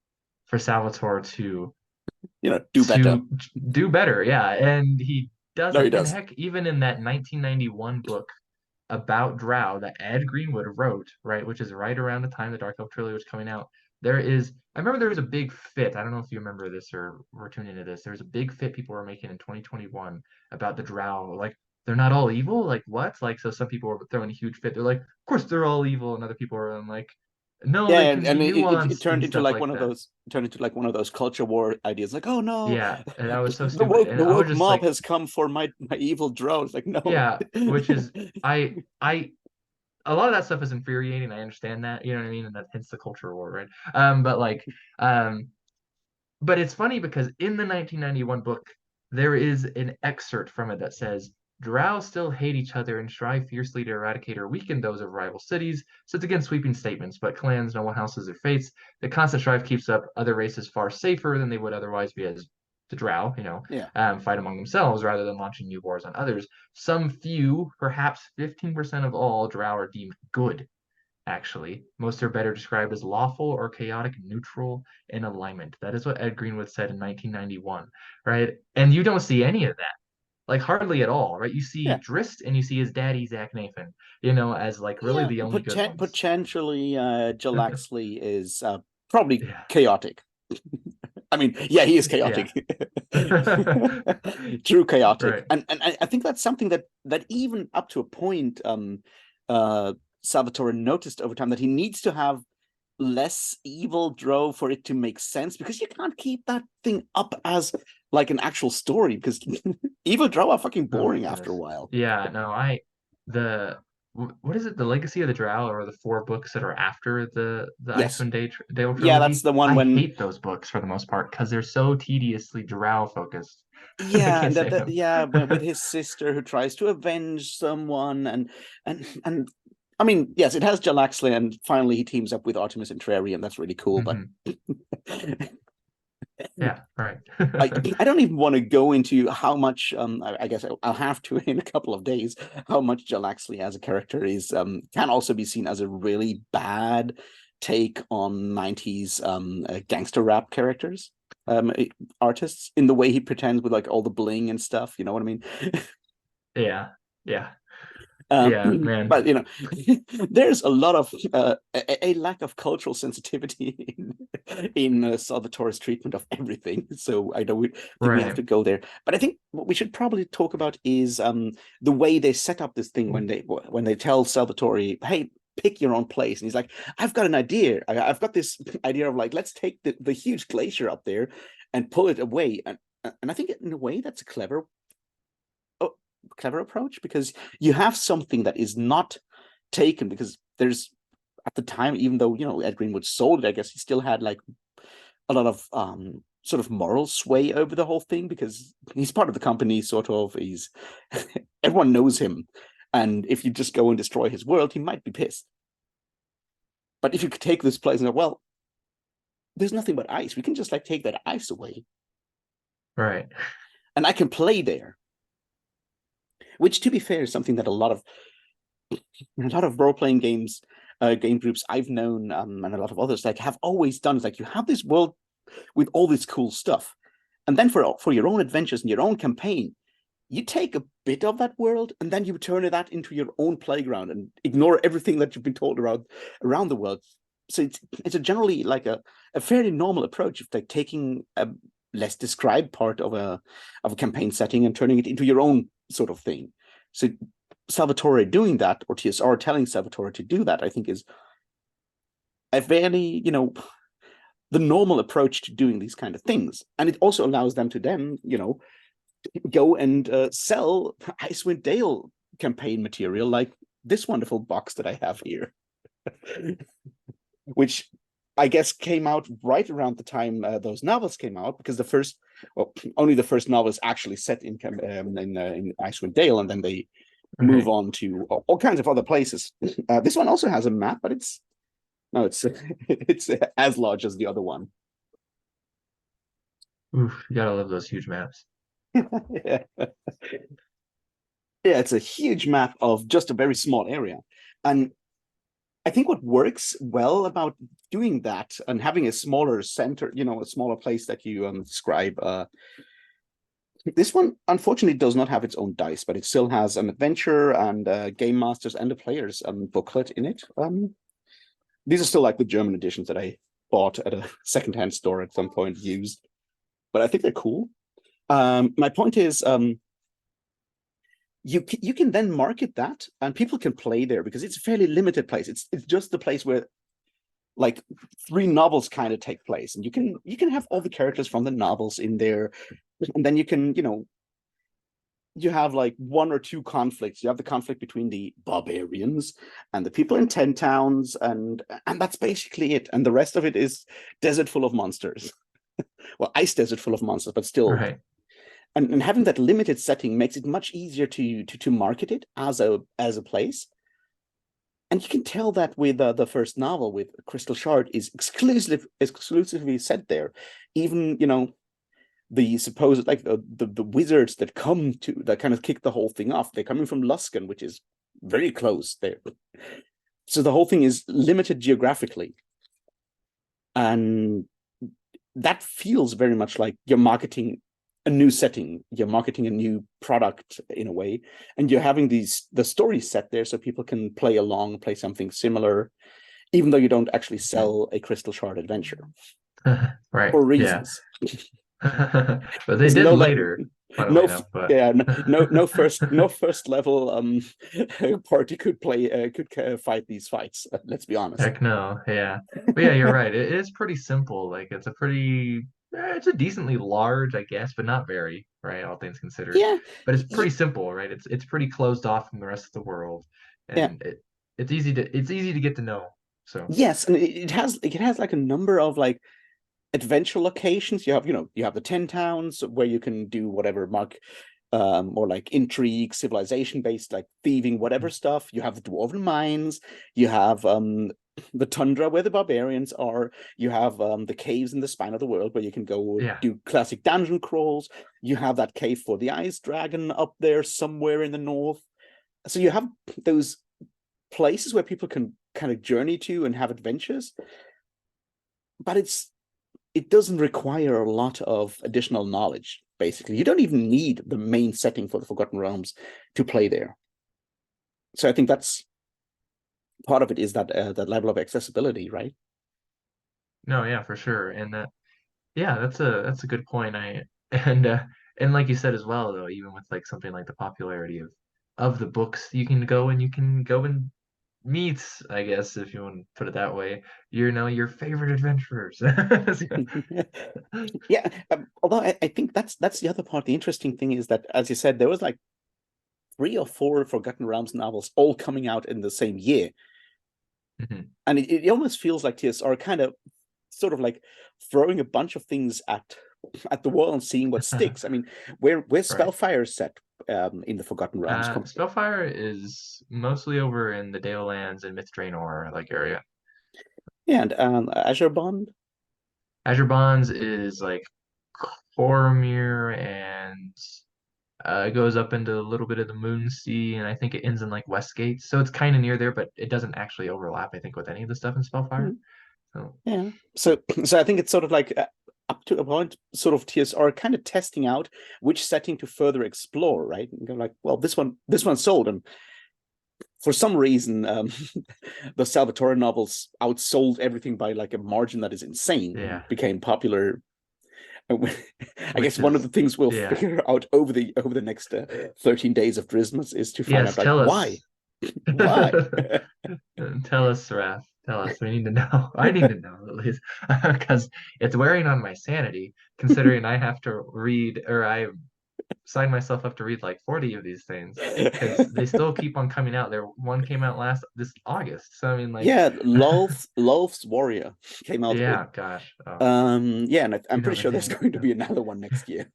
for Salvatore do better. to do better. Yeah. And he No, he doesn't. And does. heck, even in that 1991 book about Drow that Ed Greenwood wrote, right, which is right around the time the Dark Elf trilogy was coming out. I remember there was a big fit. I don't know if you remember this or were tuned into this. There was a big fit people were making in 2021 about the Drow. Like, they're not all evil? Like, what? Like, so some people were throwing a huge fit. They're like, of course they're all evil. And other people are like, no, they Yeah, can and be it nuanced turned and into stuff like like that. one of those culture war ideas. Like, oh no, Yeah. And that was so stupid. And the I was woke just mob like, has come for my evil drones. Like, no. yeah, which is, I a lot of that stuff is infuriating. I understand that, you know what I mean, and that hence the culture war, right? But like, um, but it's funny because in the 1991 book, there is an excerpt from it that says, Drow still hate each other and strive fiercely to eradicate or weaken those of rival cities. So it's again sweeping statements, but clans, noble houses, or fates. The constant strife keeps up other races far safer than they would otherwise be as the Drow, Yeah. fight among themselves rather than launching new wars on others. Some few, perhaps 15% of all Drow are deemed good, actually. Most are better described as lawful or chaotic neutral in alignment. That is what Ed Greenwood said in 1991, right? And you don't see any of that. like hardly at all, right? You see Yeah. Drizzt and you see his daddy Zach Nathan, you know, as like really Yeah, the only good ones. potentially, Jalaxley is probably Yeah. chaotic. I mean, yeah, he is Yeah. chaotic, true chaotic, Right. and I think that's something that even up to a point, Salvatore noticed over time that he needs to have less evil Drow for it to make sense because you can't keep that thing up as like an actual story because evil Drow are fucking Oh boring after a goodness. while. Yeah, no, the what is it? The Legacy of the Drow or the four books that are after the Yes, Icewind Dale yeah, that's trilogy? the one I when hate those books for the most part because they're so tediously Drow focused. I yeah, can't and stand them. yeah, with his sister who tries to avenge someone, and I mean, yes, it has Jalaxley, and finally he teams up with Artemis and Trary, and that's really cool. But Mhm. Yeah, right. I I don't even want to go into how much I guess I'll have to in a couple of days how much Jalaxley as a character is can also be seen as a really bad take on 90s gangster rap characters artists in the way he pretends with like all the bling and stuff, you know what I mean? Yeah, yeah, yeah, man. But you know, there's a lot of a lack of cultural sensitivity in Salvatore's treatment of everything. So I don't think we have Right. to go there. But I think what we should probably talk about is the way they set up this thing when they tell Salvatore, "Hey, pick your own place," and he's like, "I've got an idea. I've got this idea of like, let's take the huge glacier up there and pull it away." And I think in a way that's a clever approach because you have something that is not taken because there's at the time, even though Ed Greenwood sold it, I guess he still had like a lot of sort of moral sway over the whole thing because he's part of the company, sort of. He's everyone knows him, and if you just go and destroy his world, he might be pissed. But if you could take this place and go, well, there's nothing but ice. We can just like take that ice away, Right. and I can play there. Which, to be fair, is something that a lot of role playing games, game groups I've known, and a lot of others like have always done. Is like you have this world with all this cool stuff, and then for your own adventures and your own campaign, you take a bit of that world and then you turn that into your own playground and ignore everything that you've been told around the world. So it's a generally like a fairly normal approach of like taking a less described part of a campaign setting and turning it into your own sort of thing. So Salvatore doing that, or TSR telling Salvatore to do that, I think is a very, the normal approach to doing these kind of things. And it also allows them to then, go and sell Icewind Dale campaign material like this wonderful box that I have here, which I guess came out right around the time those novels came out, because only the first novel is actually set in Icewind Dale, and then they move Right. on to all kinds of other places. This one also has a map, but it's no, it's it's as large as the other one. Oof, you gotta love those huge maps. Yeah. Yeah, it's a huge map of just a very small area. And I think what works well about doing that and having a smaller center, a smaller place that you describe, this one unfortunately does not have its own dice, but it still has an adventure and game masters and a player's booklet in it. These are still like the German editions that I bought at a secondhand store at some point used, but I think they're cool. My point is, you can then market that and people can play there because it's a fairly limited place. It's just the place where like three novels kind of take place, and you can have all the characters from the novels in there, and then you have like one or two conflicts. You have the conflict between the barbarians and the people in 10 towns, and that's basically it. And the rest of it is desert full of monsters. Well, ice desert full of monsters, but still. Right. And having that limited setting makes it much easier to market it as a place. And you can tell that with the first novel, with Crystal Shard, is exclusively set there. Even the supposed like the wizards that kind of kick the whole thing off, they're coming from Luskan, which is very close there. So the whole thing is limited geographically, and that feels very much like you're marketing a new setting. You're marketing a new product in a way, and you're having the stories set there so people can play along, play something similar, even though you don't actually sell a Crystal Shard adventure Right. for Yeah. reasons. But they There's did no later, funnily no enough, but yeah, no first level party could play could fight these fights. Let's be honest. heck no. Yeah. But yeah, you're right. It is pretty simple. Like it's a decently large, I guess, but not very, right? All things considered. Yeah, But it's yeah, pretty simple, right? It's pretty closed off from the rest of the world. yeah. And it's easy to get to know. So Yes, and it has like a number of like adventure locations. You have the 10 towns where you can do whatever or like intrigue, civilization based, like thieving, whatever stuff. You have the dwarven mines, you have the tundra where the barbarians are, you have the caves in the spine of the world where you can go yeah. do classic dungeon crawls. You have that cave for the ice dragon up there somewhere in the north. So you have those places where people can kind of journey to and have adventures, but it doesn't require a lot of additional knowledge. Basically, you don't even need the main setting for the Forgotten Realms to play there. So I think that's part of it, is that level of accessibility, right? No, yeah, for sure. And yeah, that's a good point. And uh and like you said as well though, even with like something like the popularity of the books, you can go and meet, I guess, if you want to put it that way, your favorite adventurers. Yeah. Although I think that's the other part. The interesting thing is that, as you said, there was like 3 or 4 Forgotten Realms novels all coming out in the same year, Mhm. and it almost feels like TSR kind of sort of like throwing a bunch of things at the wall and seeing what sticks. I mean, where's Right. Spellfire set in the Forgotten Realms? Spellfire is mostly over in the Dale Lands and Myth Draenor like area. Yeah, and Azure Bond. Azure Bonds is like Cormyr and it goes up into a little bit of the Moon Sea, and I think it ends in like Westgate. So it's kind of near there, but it doesn't actually overlap, I think, with any of the stuff in Spellfire. Mhm. So, Yeah. So I think it's sort of like up to a point, sort of TSR kind of testing out which setting to further explore, right? And go like, well, this one sold, and for some reason, the Salvatore novels outsold everything by like a margin that is insane yeah, and became popular. I guess which one of the is, things we'll yeah. figure out over the next 13 days of Drizztmas is to find Yes, out like tell why, us. why. Tell us, Raph. Tell us. We need to know. I need to know at least because it's wearing on my sanity, considering I have to read or I signed myself up to read like 40 of these things because they still keep on coming out. There one came out last this August. So I mean like Yeah, Lolth's Warrior came out. yeah, gosh. Oh, Yeah, and I'm you know pretty the sure there's name. going to Yeah. be another one next year.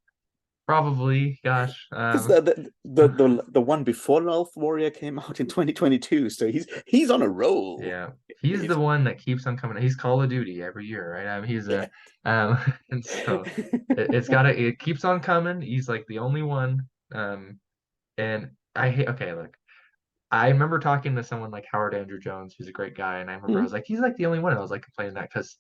Probably, gosh. Because the one before Lolth Warrior came out in 2022, so he's on a roll. Yeah. He's the one that keeps on coming. He's Call of Duty every year, right? I mean, he's Yeah. a and so it keeps on coming. He's like the only one. And I hate okay, look. I remember talking to someone like Howard Andrew Jones, who's a great guy, and I remember I Mhm. was like, he's like the only one. And I was like complaining that because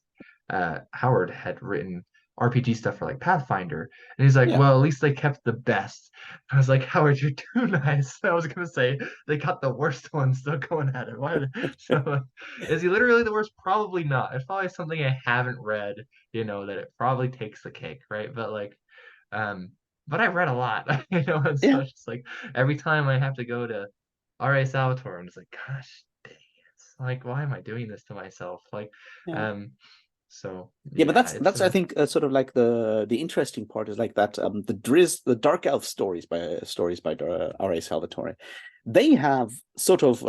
Howard had written RPG stuff for like Pathfinder, and he's like, Yeah. well, at least they kept the best. I was like, Howard, you're too nice. I was gonna say they got the worst one still going at it. Why? So is he literally the worst? Probably not. It's probably something I haven't read. That it probably takes the cake, right? But like, um, but I read a lot, and so Yeah. it's just like every time I have to go to R.A. Salvatore. I'm just like, gosh, dang it. Like, why am I doing this to myself? Like, Yeah. um, so Yeah, but yeah, that's I think sort of like the interesting part is like that the Dark Elf stories by R.A. Salvatore. They have sort of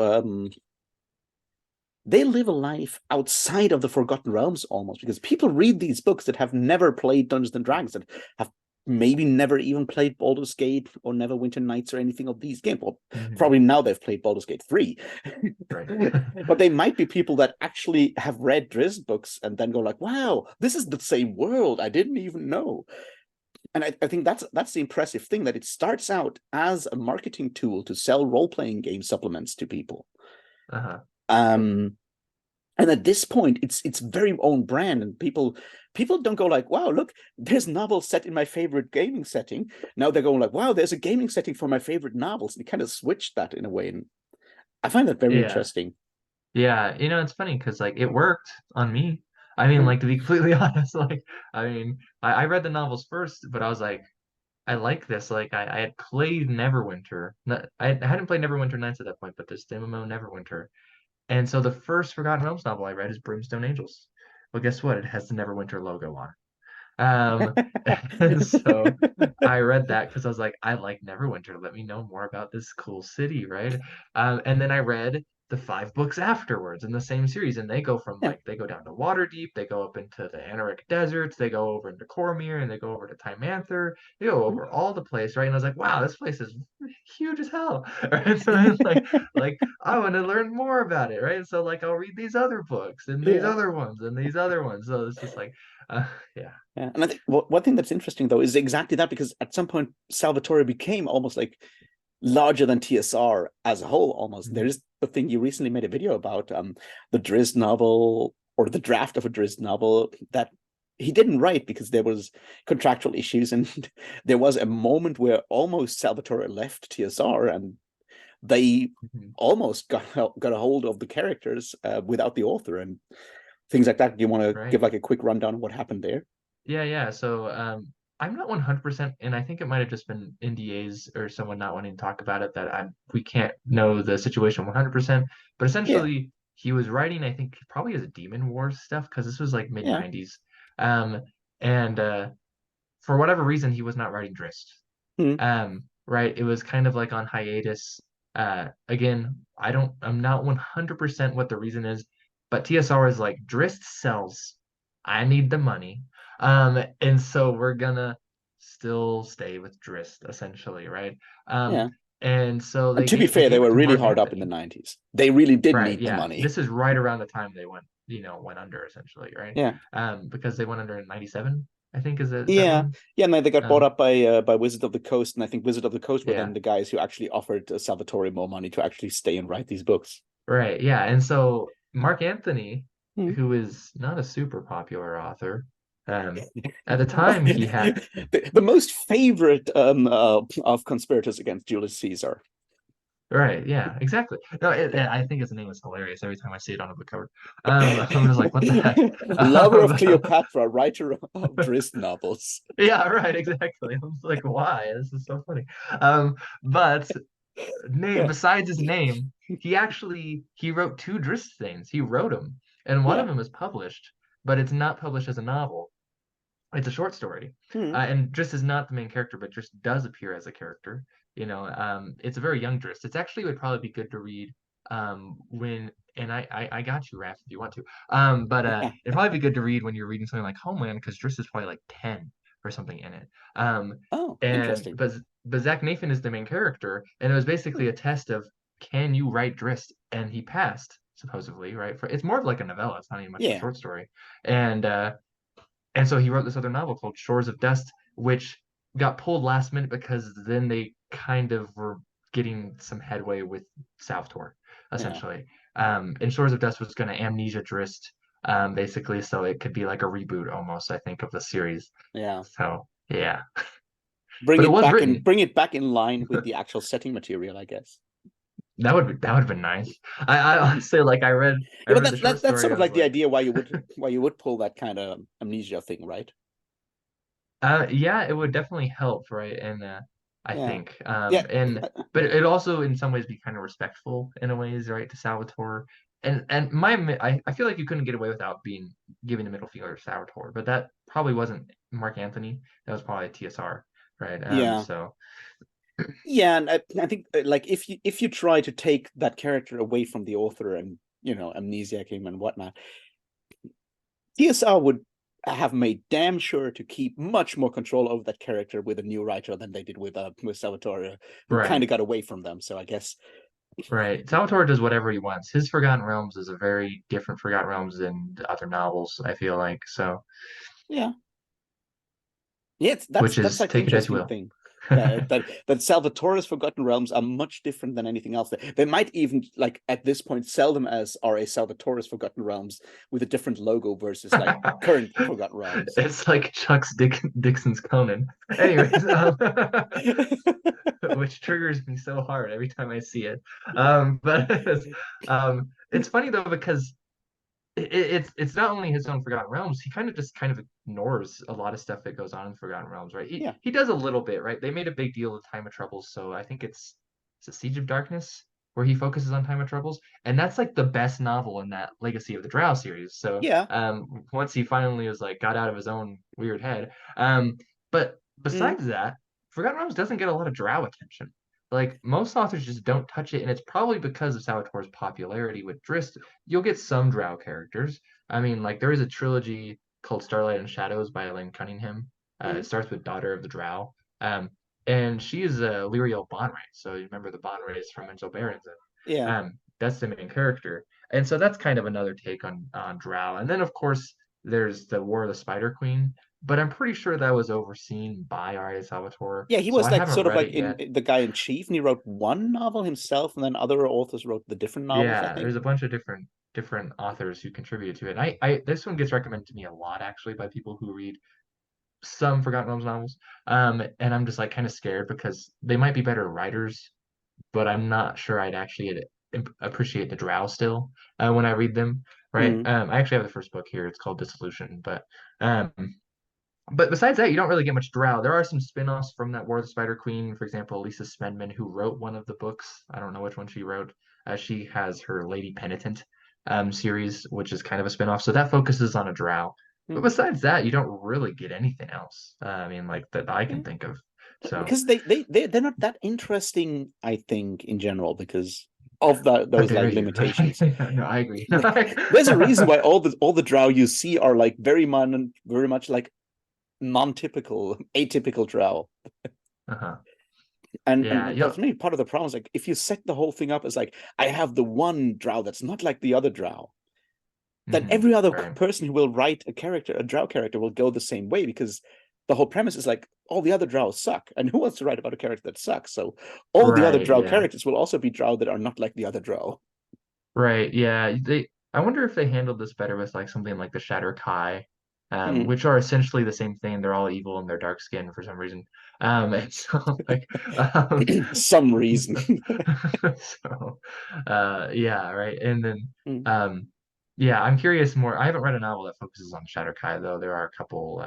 they live a life outside of the Forgotten Realms almost, because people read these books that have never played Dungeons and Dragons, that have maybe never even played Baldur's Gate or never Winter Nights or anything of these games. Well, mhm, probably now they've played Baldur's Gate 3. right. But they might be people that actually have read Drizzt books and then go like, wow, this is the same world. I didn't even know. And I think that's the impressive thing, that it starts out as a marketing tool to sell role-playing game supplements to people. Uh-huh. Um, And at this point, it's very own brand, and people don't go like, "Wow, look, there's novels set in my favorite gaming setting." Now they're going like, "Wow, there's a gaming setting for my favorite novels." And they kind of switched that in a way, and I find that very Yeah. interesting. Yeah, it's funny because like it worked on me. I mean, Hmm. like to be completely honest, like I read the novels first, but I was like, I like this. Like I had played Neverwinter. I hadn't played Neverwinter Nights at that point, but this MMO Neverwinter. And so the first Forgotten Realms novel I read is Brimstone Angels. Well, guess what? It has the Neverwinter logo on it. And so I read that because I was like, I like Neverwinter. Let me know more about this cool city, right? And then I read the 5 books afterwards in the same series, and they go from Yeah. like they go down to Waterdeep, they go up into the Anaric deserts, they go over into Cormyr, and they go over to Timanther. They go over all the place, right? And I was like, wow, this place is huge as hell. Right? So I was like I want to learn more about it, right? So like I'll read these other books and these Yeah. other ones and these other ones. So it's just like, yeah. Yeah. And I think one thing that's interesting though is exactly that, because at some point Salvatore became almost like larger than TSR as a whole. Almost, there Mhm. is the thing you recently made a video about, the Drizzt novel, or the draft of a Drizzt novel that he didn't write because there was contractual issues, and there was a moment where almost Salvatore left TSR, and they Mhm. almost got a hold of the characters without the author and things like that. Do you want to give Right. like a quick rundown of what happened there? Yeah, yeah. So I'm not 100%, and I think it might have just been NDAs or someone not wanting to talk about it that we can't know the situation 100%. But Yeah. essentially, he was writing, I think, probably his Demon Wars stuff because this was like mid Yeah. 90s. Um, and for whatever reason, he was not writing Drizzt. Hmm. Right. It was kind of like on hiatus. Again, I'm not 100% what the reason is, but TSR is like Drizzt sells. I need the money. And so we're gonna still stay with Drizzt essentially, right? Um, Yeah. and so And to be they fair, they gave it were to really Mark hard up in the Anthony. 90s. They really did Right, need the yeah. money. This is right around the time they went under essentially, right? Yeah. Because they went under in 97, I think is that Yeah. when? Yeah, and then they got bought Um, up by Wizard of the Coast, and I think Wizard of the Coast were then yeah. the guys who actually offered Salvatore more money to actually stay and write these books. Right, yeah. And so Mark Anthony, Hmm. who is not a super popular author, at the Well, time he had the most favorite of conspirators against Julius Caesar. right, yeah, exactly. No, I think his name is hilarious every time I see it on a book cover. I'm just like, what the heck? Lover of Um, Cleopatra, writer of Drizzt novels. yeah, right, exactly. I'm just like, why? This is so funny. But name Yeah. besides his name, he wrote 2 Drizzt things. He wrote them, and one of Yeah. them is published, but it's not published as a novel. It's a short story, Hmm. and Driss is not the main character, but Driss does appear as a character. It's a very young Driss. It's actually would probably be good to read when, and I got you, Raph, if you want to. But Yeah. it'd probably be good to read when you're reading something like Homeland because Driss is probably like 10 or something in it. Um, Oh, and interesting. but Zach Nathan is the main character, and it was Hmm. basically a test of can you write Driss, and he passed supposedly, right? It's more of like a novella. It's not even much of a Yeah. short story, and so he wrote this other novel called Shores of Dust, which got pulled last minute because then they kind of were getting some headway with Salvatore, Yeah. essentially. And Shores of Dust was going to amnesia Drizzt, basically, so it could be like a reboot almost, I think, of the series. Yeah. So yeah, but it was written. Bring it back in line with the actual setting material, I guess. That would have been nice. I honestly like I Yeah, but read the short that's sort story. I of was like the like, idea why you would pull that kind of amnesia thing, right? yeah, it would definitely help, right? And I Yeah. think, Yeah. but it also in some ways be kind of respectful in a ways, right, to Salvatore. And I feel like you couldn't get away without being giving the middle finger to Salvatore, but that probably wasn't Mark Anthony. That was probably TSR, right? Yeah. So Yeah, and I think like if you try to take that character away from the author and amnesia him and whatnot, TSR would have made damn sure to keep much more control over that character with a new writer than they did with Salvatore, who kind right, of got away from them. So I guess right. Salvatore does whatever he wants. His Forgotten Realms is a very different Forgotten Realms than the other novels, I feel like. So, yeah, yeah, which that's is like the take it as you interesting will. thing. that Salvatore's Forgotten Realms are much different than anything else. They might even, like, at this point, sell them as RA Salvatore's Forgotten Realms with a different logo versus like current Forgotten Realms. It's like Dixon's Conan. Anyways, which triggers me so hard every time I see it. But it's funny though because it's not only his own Forgotten Realms. He kind of ignores a lot of stuff that goes on in Forgotten Realms, right? He Yeah. he does a little bit, right? They made a big deal of Time of Troubles, so I think it's a Siege of Darkness where he focuses on Time of Troubles, and that's like the best novel in that Legacy of the Drow series. So Yeah. once he finally was like got out of his own weird head, but Mm. besides that, Forgotten Realms doesn't get a lot of Drow attention. Like most authors just don't touch it, and it's probably because of Salvatore's popularity with Drizzt. You'll get some Drow characters. I mean, like there is a trilogy called Starlight and Shadows by Elaine Cunningham. It Mm. starts with Daughter of the Drow, and she is a Lyriel Bonray. So you remember the Bonrays from Angel Barons, Yeah. and that's the main character. And so that's kind of another take on Drow. And then of course there's the War of the Spider Queen, but I'm pretty sure that was overseen by Aria Salvatore. Yeah, he So was I like haven't sort of read like it yet. in the guy in chief, and he wrote one novel himself, and then other authors wrote the different novels, I Yeah, think. there's a bunch of different authors who contributed to it. And I this one gets recommended to me a lot actually by people who read some Forgotten Realms novels. And I'm just like kind of scared because they might be better writers, but I'm not sure I'd actually appreciate the Drow still when I read them, right? Mm. I actually have the first book here. It's called Dissolution, um, but besides that, you don't really get much Drow. There are some spin-offs from that War of the Spider Queen. For example, Lisa Smedman, who wrote one of the books. I don't know which one she wrote. She has her Lady Penitent series, which is kind of a spin-off. So that focuses on a Drow. But Mm. besides that, you don't really get anything else. I mean, like that I Yeah. can think of. So Because they're not that interesting, I think, in general, because of how those dare like you? limitations. No, I agree. There's a reason why all the drow you see are like very much like non-typical, atypical drow. Uh-huh. And Yeah, that's yep. maybe part of the problem is like if you set the whole thing up as like I have the one drow that's not like the other drow, then Hmm. every other Right. person who will write a character, a drow character, will go the same way because the whole premise is like all the other drows suck, and who wants to write about a character that sucks? So all the other Right, drow yeah. characters will also be drow that are not like the other drow. Right, yeah. I wonder if they handled this better with like something like the Shatter Kai, Mm. which are essentially the same thing. They're all evil and they're dark skinned for some reason. And so like Some reason. so yeah, right. And then Mm. um yeah, I'm curious more. I haven't read a novel that focuses on Shatter Kai though. There are a couple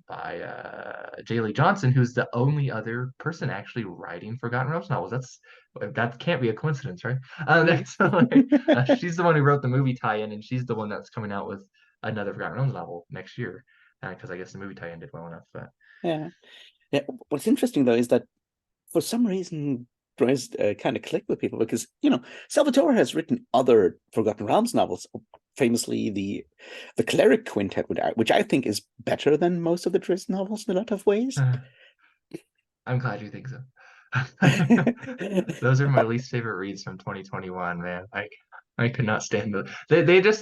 by J. Lee Johnson, who's the only other person actually writing Forgotten Realms novels. That can't be a coincidence, right? Mm. That's like she's the one who wrote the movie tie-in, and she's the one that's coming out with another Forgotten Realms novel next year. Because I guess the movie tie-in did well enough. But Yeah. Yeah. What's interesting though is that for some reason Drizzt kind of clicked with people because Salvatore has written other Forgotten Realms novels, famously the Cleric Quintet, which I think is better than most of the Drizzt novels in a lot of ways. I'm glad you think so. Those are my least favorite reads from 2021, man. I could not stand the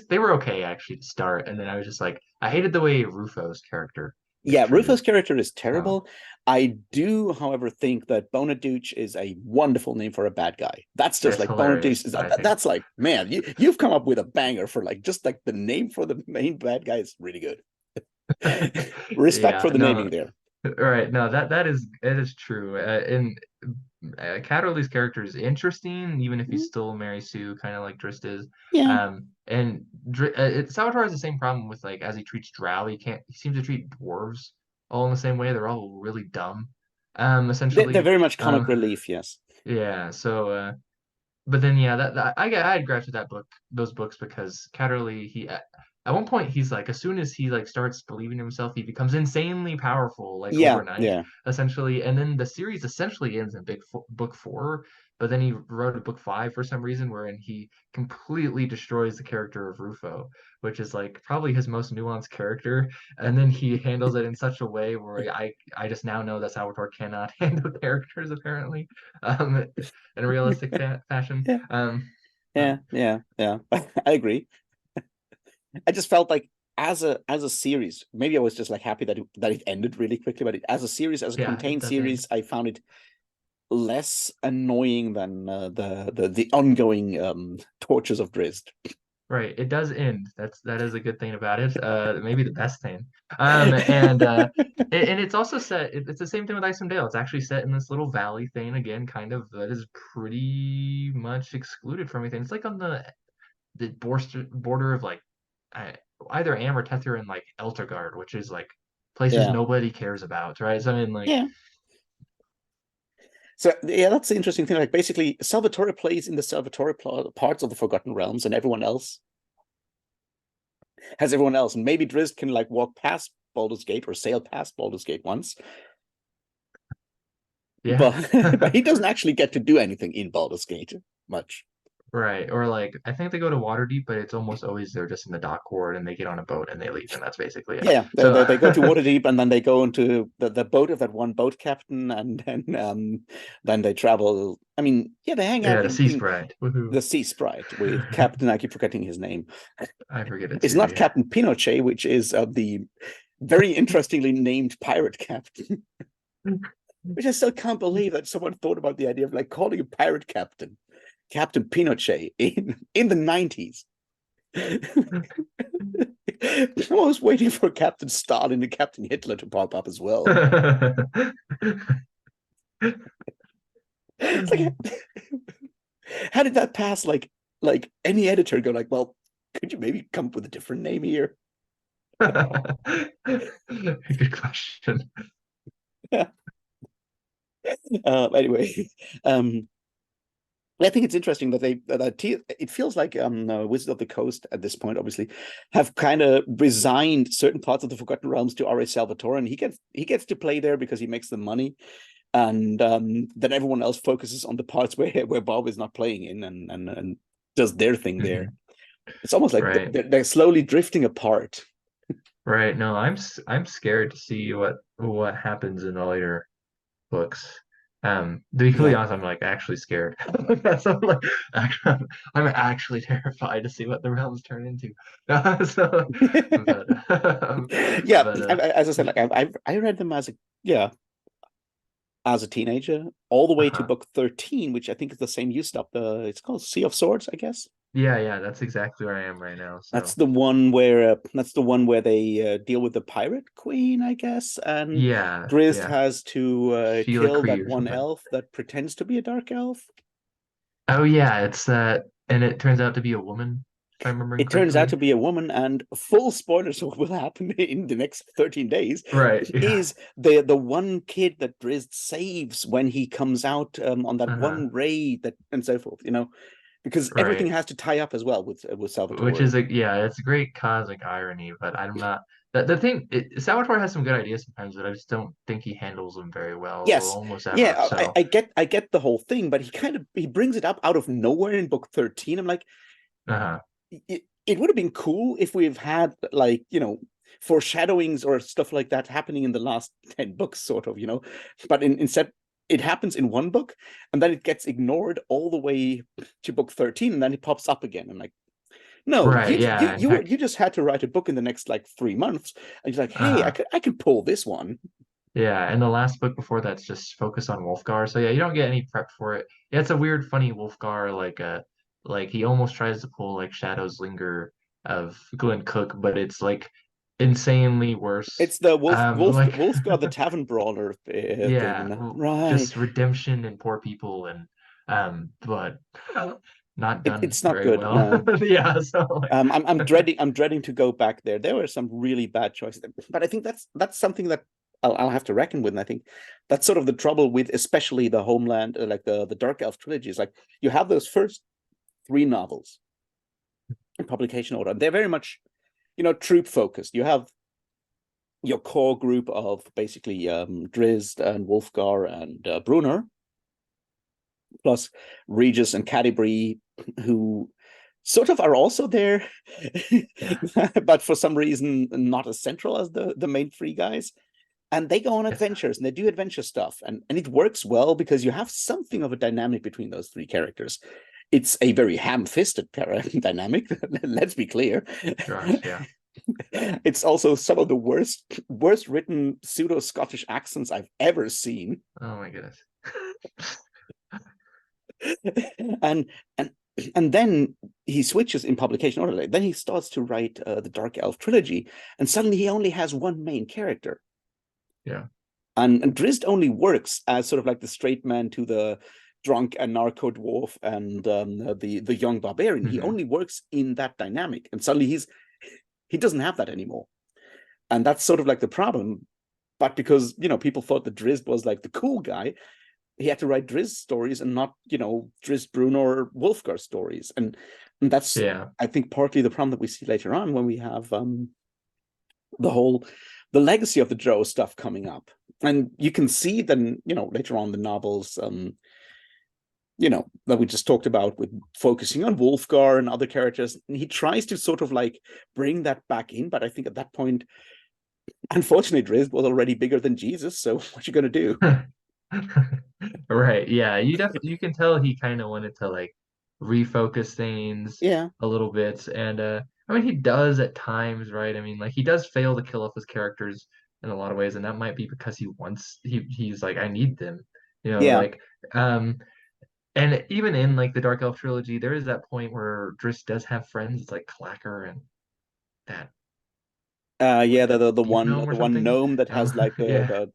they were okay actually to start, and then I was just like I hated the way Rufo's character is Yeah, Rufus' treated. character is Um, terrible. I do, however, think that Bonaduce is a wonderful name for a bad guy. That's just it's like Bonaduce hilarious, is I think. that's like, man, you've come up with a banger for like just like the name for the main bad guy is really good. Respect for Yeah, the naming no, there. right, no, that is true. And Catterley's character is interesting, even if he's Mm. still Mary Sue, kind of like Drizzt is. Yeah. And Salvatore has the same problem with like as he treats Drow, he seems to treat dwarves all in the same way. They're all really dumb, They're essentially. very much comic Um, relief, yes. yeah. So, but then yeah, that I had grudge with those books because Catterley at one point he's like as soon as he like starts believing in himself he becomes insanely powerful like Yeah, overnight yeah. essentially, and then the series essentially ends in book four, but then he wrote a book five for some reason wherein he completely destroys the character of Rufo, which is like probably his most nuanced character, and then he handles it in such a way where I just now know that Salvatore cannot handle characters apparently. Um, in a realistic fashion. Yeah, Uh, yeah, yeah, yeah. I agree. I just felt like as a series, maybe I was just like happy that it ended really quickly, but as a series, as a Yeah, it contained does end. series, I found it less annoying than the ongoing tortures of Drizzt. Right, it does end. That is a good thing about it. Maybe the best thing. And and it's also set. It's the same thing with Icewind Dale. It's actually set in this little valley thing again, kind of that is pretty much excluded from anything. It's like on the border of like I, either Am or Tethyer and like Eltergard, which is like places Yeah, nobody cares about, right? So I mean, like, yeah. So yeah, that's the interesting thing. Like basically, Salvatore plays in the Salvatore parts of the Forgotten Realms, and everyone else has everyone else. And maybe Drizzt can like walk past Baldur's Gate or sail past Baldur's Gate once, yeah. but but he doesn't actually get to do anything in Baldur's Gate much. Right. Or like I think they go to Waterdeep, but it's almost always they're just in the dock ward and they get on a boat and they leave, and that's basically it. Yeah, So they go to Waterdeep and then they go into the boat of that one boat captain, and then they travel. I mean, yeah, they hang yeah, out the Sea Sprite. Woohoo. the Sea Sprite with Captain. I keep forgetting his name. I forget it It's too, not yeah. Captain Pinochet, which is the very interestingly named pirate captain. Which I still can't believe that someone thought about the idea of like calling a pirate captain Captain Pinochet in the 90s. I was waiting for Captain Stalin and Captain Hitler to pop up as well. It's like, how did that pass? Like any editor go like, well, could you maybe come up with a different name here? Good question. Yeah. Anyway, um, I think it's interesting that it feels like Wizards of the Coast at this point obviously have kind of resigned certain parts of the Forgotten Realms to R.A. Salvatore, and he gets to play there because he makes the money, and then everyone else focuses on the parts where Bob is not playing in, and does their thing there. Mhm. It's almost like Right. they're slowly drifting apart. Right. No, I'm scared to see what happens in the later books. To be completely Yeah. honest, I'm like actually scared. So I'm like, I'm actually terrified to see what the realms turn into. So, Yeah, but as I said, like I read them as a yeah as a teenager all the way to uh-huh. book 13, which I think is the same you stopped. It's called Sea of Swords, I guess. Yeah, yeah, that's exactly where I am right now. That's So the one where they deal with the pirate queen, I guess, and yeah, Drizzt yeah, has to Sheila kill Cree that or one something. elf that pretends to be a dark elf. Oh yeah, it's that, and it turns out to be a woman, if I'm remembering It turns out correctly. to be a woman, and full spoilers of what will happen in the next 13 days Right. Yeah. is the one kid that Drizzt saves when he comes out on that Uh-huh. one raid, that and so forth, because everything Right. has to tie up as well with Which Salvatore. is yeah, it's a great cosmic irony, but I'm not the thing Salvatore has some good ideas sometimes, but I just don't think he handles them very well, Yes, almost ever. yeah, So I get the whole thing, but he brings it up out of nowhere in book 13. I'm like, uh-huh. it would have been cool if we've had like foreshadowings or stuff like that happening in the last 10 books, sort of, but instead it happens in one book and then it gets ignored all the way to book 13, and then it pops up again. I'm like, no, Right, yeah, and heck, you just had to write a book in the next like 3 months, and you're like, hey, uh-huh. I could pull this one. Yeah, and the last book before that's just focused on Wolfgar. So yeah, you don't get any prep for it. Yeah, it's a weird, funny Wolfgar, like he almost tries to pull like Shadows Linger of Glenn Cook, but it's like insanely worse. It's the Like wolf god, the tavern brawler thing, yeah, right? just redemption and poor people and but not done It's not very good, well. no. Yeah, so like I'm dreading to go back there. There were some really bad choices, but I think that's something that I'll have to reckon with. And I think that's sort of the trouble with, especially the Homeland, like the Dark Elf trilogy. Is like you have those first three novels in publication order, and they're very much, troop focused. You have your core group of basically Drizzt and Wolfgar and Brunner, plus Regis and Cadibri, who sort of are also there, yeah. but for some reason not as central as the main three guys. And they go on It's adventures and they do adventure stuff, and it works well because you have something of a dynamic between those three characters. It's a very ham-fisted dynamic. Let's be clear. gosh, yeah. It's also some of the worst written pseudo Scottish accents I've ever seen. Oh my goodness. and and and then he switches in publication order. Then he starts to write the Dark Elf trilogy, and suddenly he only has one main character. Yeah. And Drizzt only works as sort of like the straight man to the drunk and narco dwarf and the young barbarian. He Hmm. only works in that dynamic, and suddenly he doesn't have that anymore, and that's sort of like the problem. But because people thought that Drizzt was like the cool guy, he had to write Drizzt stories and not Drizzt Bruno or Wolfgar stories, and that's Yeah. I think partly the problem that we see later on when we have the whole the legacy of the Joe stuff coming up. And you can see then, later on the novels, that we just talked about with focusing on Wolfgar and other characters. And he tries to sort of like bring that back in, but I think at that point, unfortunately, Drizzt was already bigger than Jesus. So what you gonna do? Right. Yeah. You can tell he kind of wanted to like refocus things Yeah, a little bit. And I mean he does at times, right? I mean, like he does fail to kill off his characters in a lot of ways, and that might be because he's like, I need them. yeah. Like and even in like the Dark Elf trilogy, there is that point where Driss does have friends. It's like Clacker and that Yeah, that the deep one gnome or the one something. gnome that has like Yeah.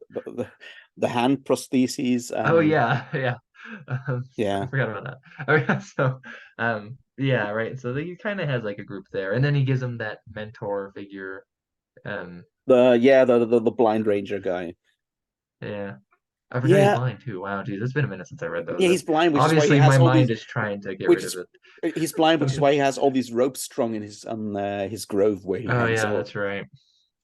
the hand prostheses Oh and yeah, yeah. I yeah. forgot about that. Okay, so yeah, right. So he kind of has like a group there, and then he gives him that mentor figure. Um, The blind ranger guy. yeah, I forgot he's Yeah, blind too. Wow, geez, it's been a minute since I read those. yeah, he's blind, which is why he Obviously, has my all mind these. is trying to get Which rid of is it. he's blind, which is why he has all these ropes strung in his grove where he Oh hangs yeah, out. that's right.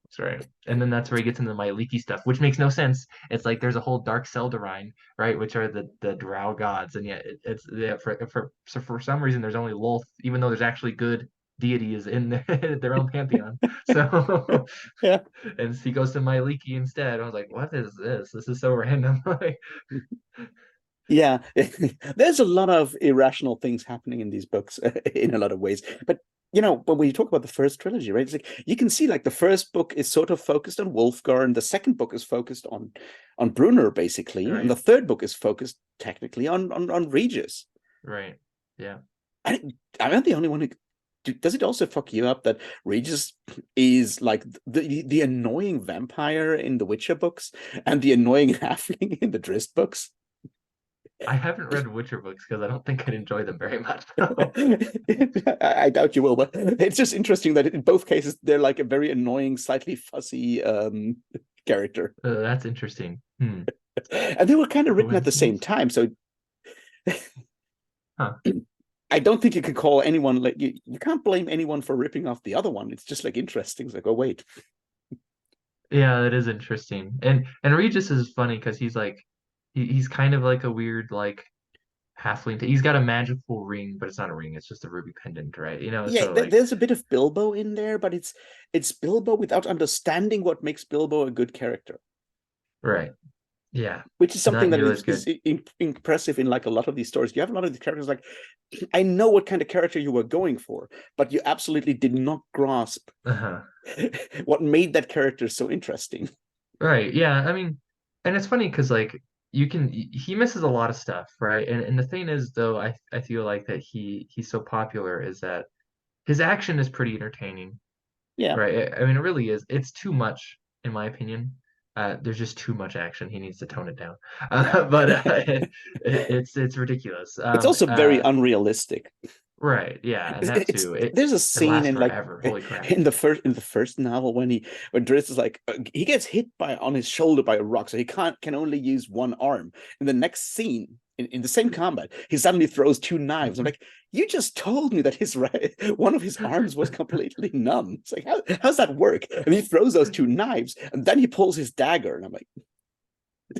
That's right. And then that's where he gets into my leaky stuff, which makes no sense. It's like there's a whole Dark Seldarine, right, which are the Drow gods, and yet it's yeah, for some reason there's only Lolth, even though there's actually good deities in their own pantheon. So Yeah, and he goes to my leaky instead. I was like, what is this? This is so random. Like, yeah. There's a lot of irrational things happening in these books in a lot of ways. But when we talk about the first trilogy, right? It's like you can see like the first book is sort of focused on Wolfgar, and the second book is focused on Brunner, basically, and the right, third book is focused technically on Regis. right, yeah. And I'm not the only one who does it also fuck you up that Regis is like the annoying vampire in the Witcher books and the annoying halfling in the Drizzt books? I haven't read Witcher books because I don't think I'd enjoy them very much. I doubt you will, but it's just interesting that in both cases they're like a very annoying, slightly fussy character, That's interesting. Hmm. and they were kind of written at the same Coincidence? time. So Huh. I don't think you could call anyone like you can't blame anyone for ripping off the other one. It's just like interesting. It's like, oh wait, Yeah, that is interesting. And Regis is funny because he's like he's kind of like a weird like halfling. He's got a magical ring, but it's not a ring, it's just a ruby pendant, right? yeah, So like there's a bit of Bilbo in there, but it's Bilbo without understanding what makes Bilbo a good character, right. Yeah. which is something Not that nearly as is good. impressive in like a lot of these stories. You have a lot of these characters like I know what kind of character you were going for, but you absolutely did not grasp Uh-huh. what made that character so interesting. Right. Yeah. I mean, and it's funny because like he misses a lot of stuff, right? And the thing is though, I feel like that he's so popular is that his action is pretty entertaining. Yeah. Right. I mean, it really is. It's too much, in my opinion. There's just too much action. He needs to tone it down. Yeah. But it's ridiculous. It's also very unrealistic. Right. Yeah, and that It's too. there's a It scene lasts in like forever. Holy crap. in the first novel when Drizzt is like he gets hit by on his shoulder by a rock, so he can only use one arm. In the next scene, in the same combat, he suddenly throws two knives. I'm like, you just told me that his one of his arms was completely numb. It's like how's that work? And he throws those two knives, and then he pulls his dagger, and I'm like,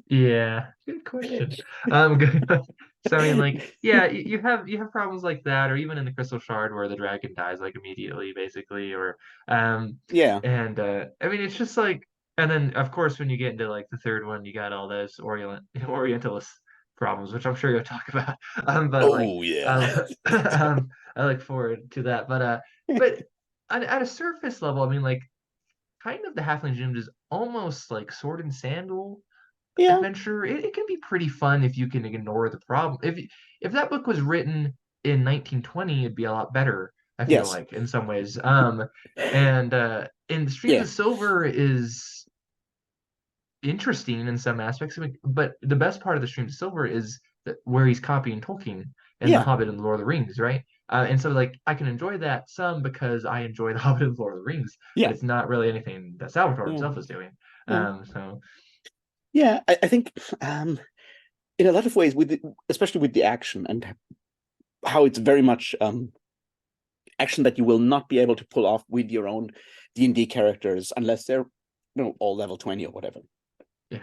Yeah, good question. Good. So I mean, like, yeah, you have problems like that, or even in the Crystal Shard where the dragon dies like immediately, basically, or yeah, and I mean, it's just like, and then of course when you get into like the third one, you got all those Orientalist problems, which I'm sure you'll talk about. But like, oh yeah, um, I look forward to that. But at a surface level, I mean, like kind of the Halfling Gym is almost like Sword and Sandal Yeah, adventure. It can be pretty fun if you can ignore the problem. If that book was written in 1920, it'd be a lot better, I feel yes, like, in some ways. And Streams yeah, of Silver is interesting in some aspects, but the best part of the Streams of Silver is where he's copying Tolkien and The yeah, Hobbit and the Lord of the Rings, right? And so like I can enjoy that some because I enjoy The Hobbit and the Lord of the Rings, but yeah, it's not really anything that Salvatore yeah, himself is doing. yeah, So yeah. I think in a lot of ways, especially with the action and how it's very much action that you will not be able to pull off with your own D&D characters unless they're all level 20 or whatever. yeah.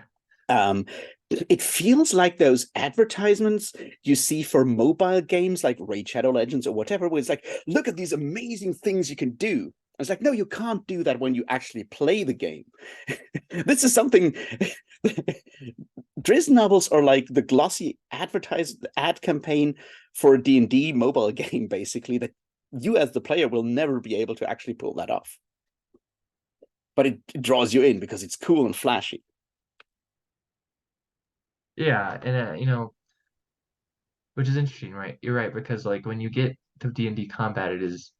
Um, it feels like those advertisements you see for mobile games like Raid Shadow Legends or whatever, where it's like, look at these amazing things you can do. It's like, no, you can't do that when you actually play the game. This is something. Drizzt novels are like the glossy advertised ad campaign for a D&D mobile game, basically, that you as the player will never be able to actually pull that off. But it draws you in because it's cool and flashy. Yeah, and which is interesting, right? You're right because like when you get to D&D combat, it's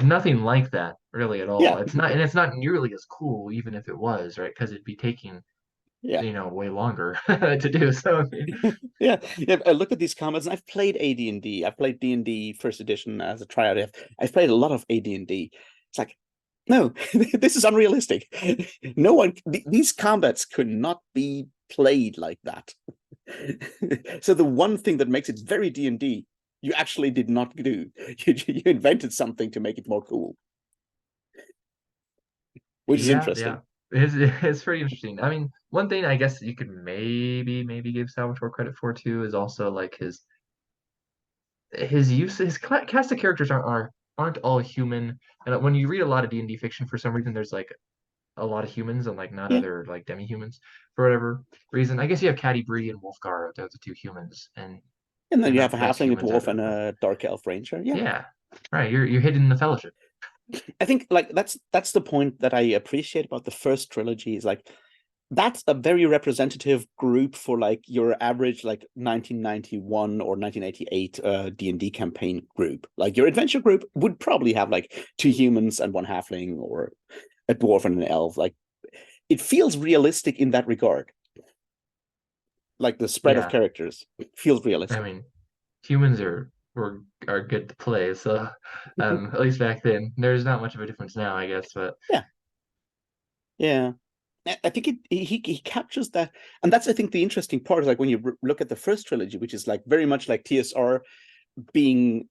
nothing like that really at all. Yeah, It's not, and it's not nearly as cool, even if it was, right? Because it'd be taking yeah. way longer to do. So Yeah, yeah. I look at these comments, and I've played AD&D. I've played D&D first edition as a tryout. I've played a lot of AD&D. It's like, no, this is unrealistic. No one, these combats could not be played like that. So the one thing that makes it very D&D, you actually did not do. You invented something to make it more cool, which is yeah, yeah. interesting. It's pretty interesting. I mean, one thing I guess you could maybe give Salvatore credit for too is also like his use his cast of characters aren't all human. And when you read a lot of D&D fiction, for some reason there's like a lot of humans and like not Yeah, other like demi-humans for whatever reason. I guess you have Caddy Bree and Wolfgar, those are the two humans, and then and you not have the a best halfling, a humans dwarf, ever, and but a dark elf ranger. Yeah, yeah. Right, you're hidden in the fellowship. I think like that's the point that I appreciate about the first trilogy is like that's a very representative group for like your average like 1991 or 1988 D&D campaign group. Like your adventure group would probably have like two humans and one halfling or a dwarf and an elf. Like it feels realistic in that regard. Like the spread of Yeah, characters feels I realistic. mean, humans are good to play, so at least back then. There's not much of a difference now, I guess, but Yeah, yeah. I think he captures that, and that's I think the interesting part is like when you look at the first trilogy, which is like very much like TSR being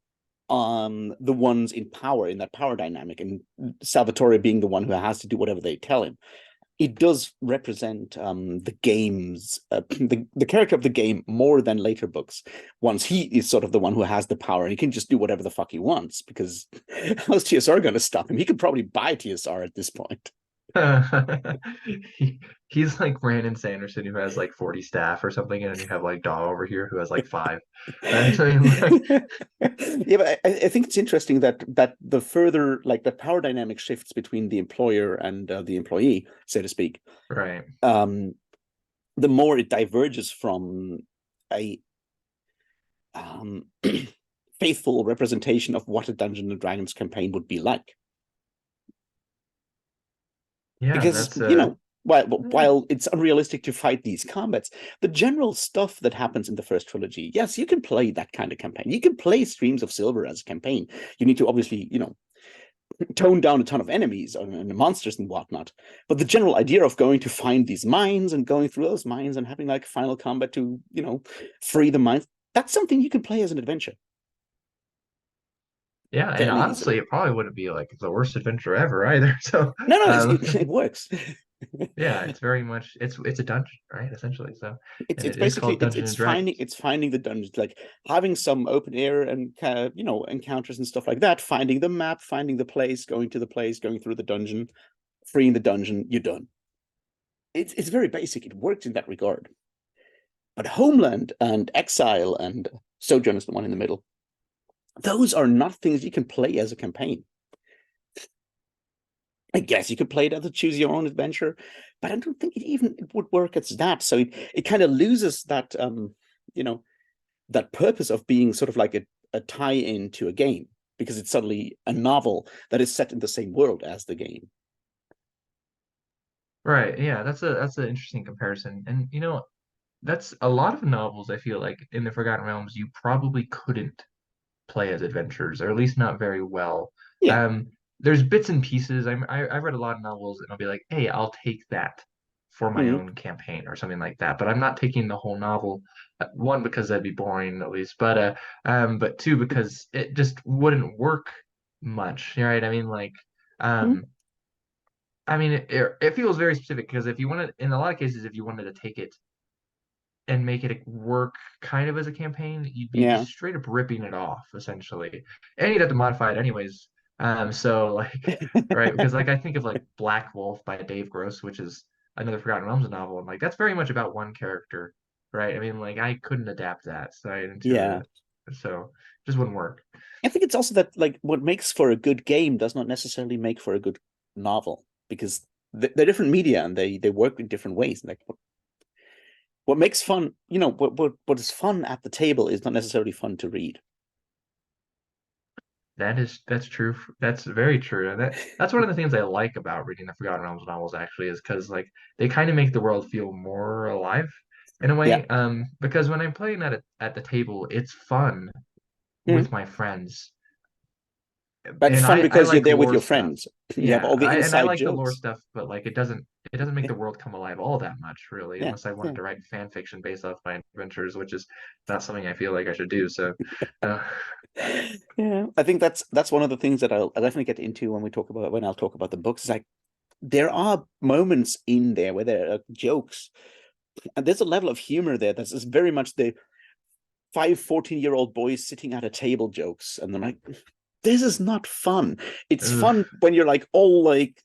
the ones in power in that power dynamic, and Salvatore being the one who has to do whatever they tell him. It does represent the game's the character of the game more than later books. Once he is sort of the one who has the power, and he can just do whatever the fuck he wants because how's TSR going to stop him? He could probably buy TSR at this point. he's like Brandon Sanderson who has like 40 staff or something, and then you have like Daw over here who has like five. So, I mean, like, Yeah, but I think it's interesting that the further like the power dynamic shifts between the employer and the employee, so to speak, right. um, the more it diverges from a um, faithful representation of what a Dungeons and Dragons campaign would be like. Yeah, Because that's yeah. while it's unrealistic to fight these combats, the general stuff that happens in the first trilogy, yes, you can play that kind of campaign. You can play Streams of Silver as a campaign. You need to obviously, tone down a ton of enemies and monsters and whatnot. But the general idea of going to find these mines and going through those mines and having like final combat to, free the mines, that's something you can play as an adventure Yeah, and fairly honestly, easily. it probably wouldn't be like the worst adventure ever either. So, No, no, um, it works. yeah, it's very much it's a dungeon, right? Essentially. So, it's and it's it is basically called Dungeons and Dragons. it's finding the dungeons, like having some open air and encounters and stuff like that, finding the map, finding the place, going to the place, going through the dungeon, freeing the dungeon, you're done. It's very basic. It works in that regard. But Homeland and Exile and Sojourn is the one in the middle. Those are not things you can play as a campaign. I guess you could play it as a choose your own adventure, but I don't think it would work as that. So it kind of loses that you know, that purpose of being sort of like a tie-in to a game because it's suddenly a novel that is set in the same world as the game. Right. Yeah, that's an interesting comparison. And that's a lot of novels I feel like in the Forgotten Realms you probably couldn't play as adventures, or at least not very well. Yeah. Um, there's bits and pieces. I've read a lot of novels, and I'll be like, hey, I'll take that for my Mm, own campaign or something like that. But I'm not taking the whole novel. One, because that'd be boring at least, but two, because it just wouldn't work much, right? mm, Um, it feels very specific because if you wanted, in a lot of cases, if you wanted to take it and make it work kind of as a campaign, you'd be yeah. just straight up ripping it off essentially, and you'd have to modify it anyways. So like, right, because like I think of like Black Wolf by Dave Gross, which is another Forgotten Realms novel, and like that's very much about one character, right? I mean, like I couldn't adapt that so Yeah. so it just wouldn't work. I think it's also that like what makes for a good game does not necessarily make for a good novel because they're different media and they work in different ways. Like what makes fun, what is fun at the table is not necessarily fun to read. That's true. That's very true. And that's one of the things I like about reading the Forgotten Realms novels actually is because like they kind of make the world feel more alive in a Yeah. way. Because when I'm playing at the table, it's fun Mm. with my friends, But and fun I because you're like there with lore your stuff. friends. You have Yeah, all the I inside like the lore jokes. stuff, but like it doesn't make Yeah. the world come alive all that much really, Yeah. unless I wanted Yeah. to write fan fiction based off my adventures, which is not something I feel like I should do. So, uh, Yeah. I think that's one of the things that I'll definitely get into when I'll talk about the books. Is like there are moments in there where there are jokes and there's a level of humor there that's just very much the 14-year-old boys sitting at a table jokes. And they're like, this is not fun. It's ugh, fun when you're like all like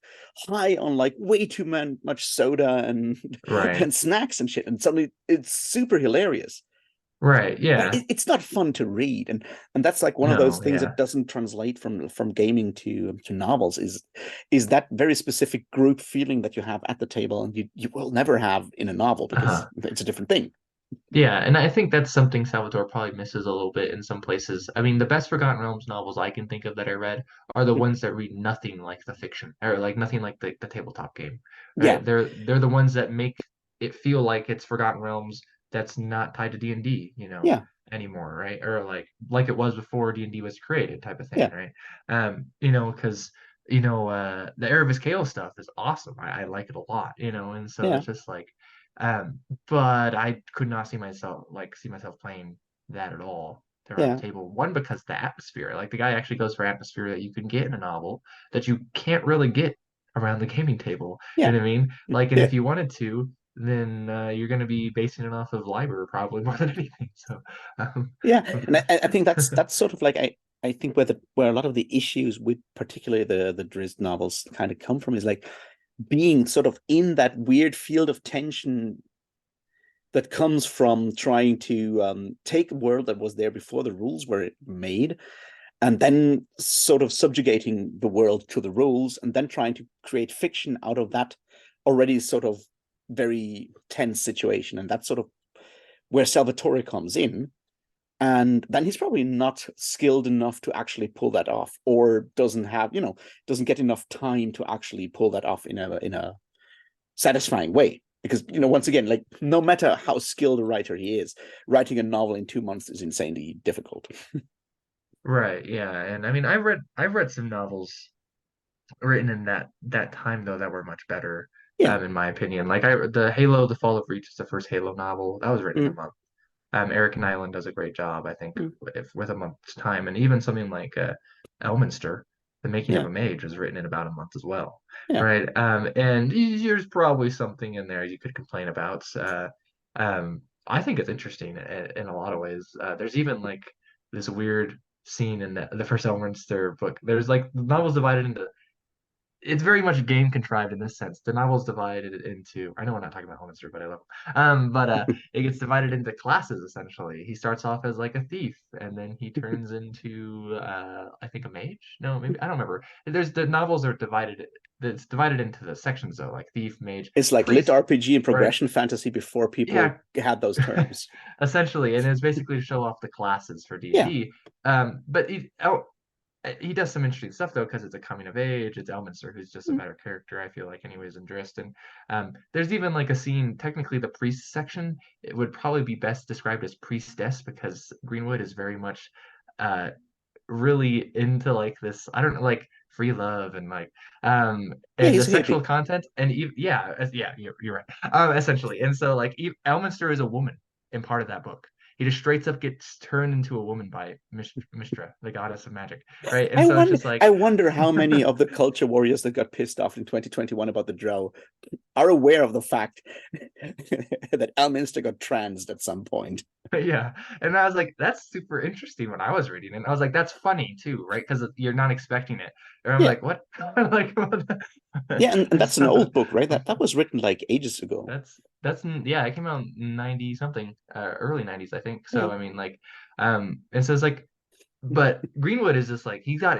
high on like way too much soda and right, and snacks and shit. And suddenly it's super hilarious. right, But yeah. it's not fun to read. And that's like one of those No, things that yeah. doesn't translate from gaming to novels is that very specific group feeling that you have at the table and you will never have in a novel because Uh-huh. it's a different thing. Yeah, and I think that's something Salvatore probably misses a little bit in some places. I mean, the best Forgotten Realms novels I can think of that I read are the ones that read nothing like the fiction, or like nothing like the tabletop game, Yeah. right? They're the ones that make it feel like it's Forgotten Realms that's not tied to D&D, Yeah. anymore, right? Or like it was before D&D was created type of thing, Yeah. right? Because the Erebus Chaos stuff is awesome. I like it a lot, and so Yeah. it's just like um but I could not see myself playing that at all around the Yeah. table. One, because the atmosphere, like the guy actually goes for atmosphere that you can get in a novel that you can't really get around the gaming table. You Yeah. know what I mean? Like, and Yeah. if you wanted to, then you're going to be basing it off of Liber probably more than anything. So, um, Yeah. And I think that's sort of like I think where a lot of the issues with particularly the Drizzt novels kind of come from is like being sort of in that weird field of tension that comes from trying to take a world that was there before the rules were made and then sort of subjugating the world to the rules and then trying to create fiction out of that already sort of very tense situation. And that's sort of where Salvatore comes in. And then he's probably not skilled enough to actually pull that off or doesn't get enough time to actually pull that off in a satisfying way because once again, like no matter how skilled a writer he is, writing a novel in 2 months is insanely difficult. right, yeah, and I mean, I've read some novels written in that time though that were much better, Yeah. in my opinion. Like The Fall of Reach is the first Halo novel that was written in a Mm, month. Eric and Island does a great job, I think, mm, if with a month's time, and even something like Elminster, The Making of yeah. a Mage, was written in about a month as well, Yeah. right? And there's probably something in there you could complain about. I think it's interesting in a lot of ways. There's even like this weird scene in the first Elminster book. There's like the novel's divided into it's very much game contrived in this sense. The novel's divided into I know we're not talking about Holminster, but I love him. But it gets divided into classes essentially. He starts off as like a thief, and then he turns into I think a mage. No, maybe I don't remember. The novels are divided it's divided into the sections though, like thief, mage, It's like lit priest, RPG and right? progression fantasy before people Yeah, had those terms. essentially, and it's basically to show off the classes for D and Yeah. D. But he does some interesting stuff though because it's a coming of age. It's Elminster who's just a Mm. better character, I feel like, anyways, in Drizzt. And there's even like a scene. Technically, the priest section it would probably be best described as priestess because Greenwood is very much uh, really into like this. I don't know, like free love Yeah, and the he's a sexual hippie. content and yeah, you're right, essentially. And so like Elminster is a woman in part of that book. He just straight up gets turned into a woman by Mistra, the goddess of magic, right? And so it's just like I wonder how many of the culture warriors that got pissed off in 2021 about the Drow are aware of the fact that Elminster got transed at some point. yeah. And I was like, that's super interesting when I was reading it. And I was like, that's funny too, right? Because you're not expecting it. And I'm Yeah. like, what? Like, what? Yeah, and that's an So old book, right? That was written like ages ago. yeah, it came out in 90 something, early 90s, I think. Yeah. So I mean, like, and so it's like, but Greenwood is just like he's got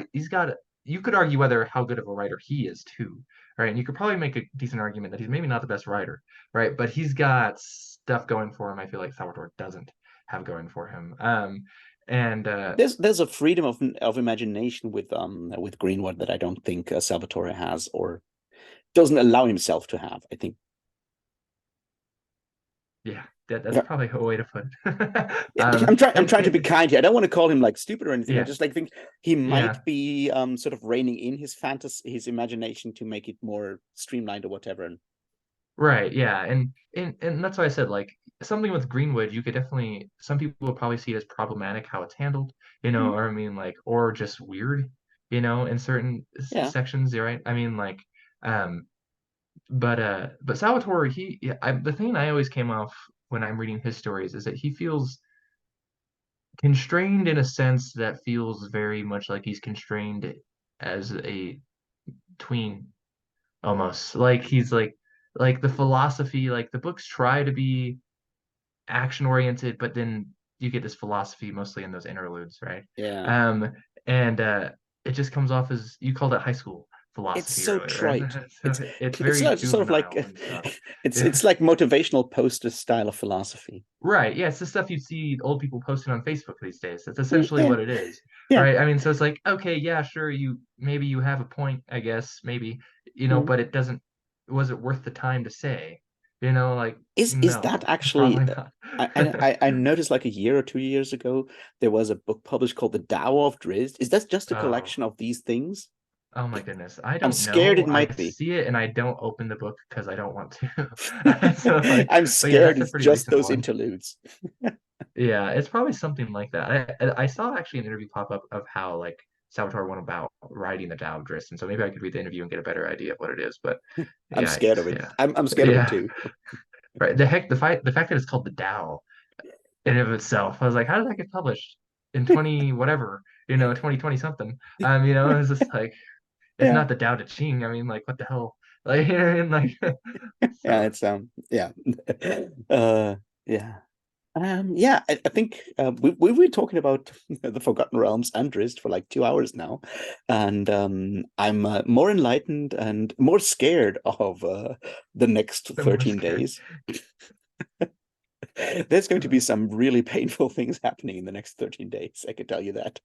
you could argue whether how good of a writer he is too, right? And you could probably make a decent argument that he's maybe not the best writer, right? But he's got stuff going for him. I feel like Salvatore doesn't have going for him. And There's a freedom of imagination with Greenwood that I don't think Salvatore has or doesn't allow himself to have. I think. yeah, that's Yeah, probably a way to put it. yeah, I'm trying to be And kind here. I don't want to call him like stupid or anything. I yeah, just like think he yeah. might be sort of reining in his fantasy, his imagination to make it more streamlined or whatever. And Right, yeah. And that's why I said like something with Greenwood, you could definitely some people will probably see it as problematic how it's handled, mm, or I mean like or just weird, in certain yeah, sections, right? I mean like um but Salvatore the thing I always came off when I'm reading his stories is that he feels constrained in a sense that feels very much like he's constrained as a tween almost. Like he's like the philosophy, like the books try to be action oriented, but then you get this philosophy mostly in those interludes, right? yeah. Um, and it just comes off as you called it high school It's philosophy so earlier, trite. right? So It's it's it's very sort of like juvenile and stuff. Yeah. it's like motivational poster style of philosophy. Right. Yeah, it's the stuff you see old people posting on Facebook these days. That's Mm, essentially yeah, what it is. yeah. Right. I mean, so it's like, okay, yeah, sure, maybe you have a point, I guess, maybe, Mm. but it doesn't was it worth the time to say? Like, Is that no, actually? probably not. I noticed like a year or 2 years ago there was a book published called The Tao of Drizzt. Is that just a Oh, collection of these things? oh my goodness. I I'm don't scared know. it I might be. see it and I don't open the book because I don't want to. So like, I'm but yeah, scared that's a it's pretty just recent those one. interludes. Yeah, it's probably something like that. I saw actually an interview pop up of how like Salvatore went about writing the Tao of Drizzt, and so maybe I could read the interview and get a better idea of what it is. But I'm scared yikes, of it. yeah, I'm scared of it yeah, too. right. The fact that it's called the Tao in and of itself, I was like, how did that get published in 20 whatever, 2020 something? It was just like it's Yeah. not the Tao Te Ching. I mean, like what the hell, like you know what I mean, like Yeah, so. it's yeah. Uh yeah. Yeah, I think we've been talking about the Forgotten Realms and Drizzt for like 2 hours now, and I'm more enlightened and more scared of the next I'm more 13 scared. days. There's going to be some really painful things happening in the next 13 days. I can tell you that.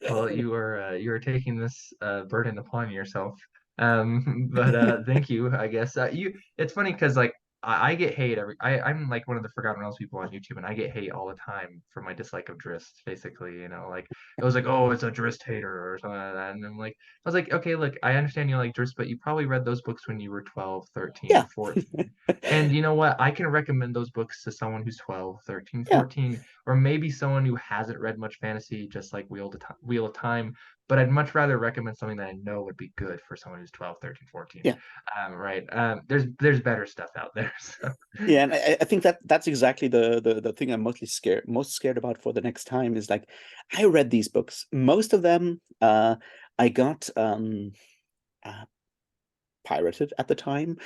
Well, you are taking this burden upon yourself. But thank you, I guess. It's funny because like I get hate I'm like one of the Forgotten Realms people on YouTube, and I get hate all the time for my dislike of Drizzt. Basically, like it was like, oh, it's a Drizzt hater or something like that, and I was like, okay, look, I understand you like Drizzt, but you probably read those books when you were 12, 13, Yeah, 14. And you know what? I can recommend those books to someone who's 12, 13, yeah, 14, or maybe someone who hasn't read much fantasy, just like Wheel of Time. But I'd much rather recommend something that I know would be good for someone who's 12, 13, 14. yeah. Right. There's better stuff out there. So Yeah, and I think that's exactly the thing I'm most scared about for the next time is like I read these books. Most of them I got uh, pirated at the time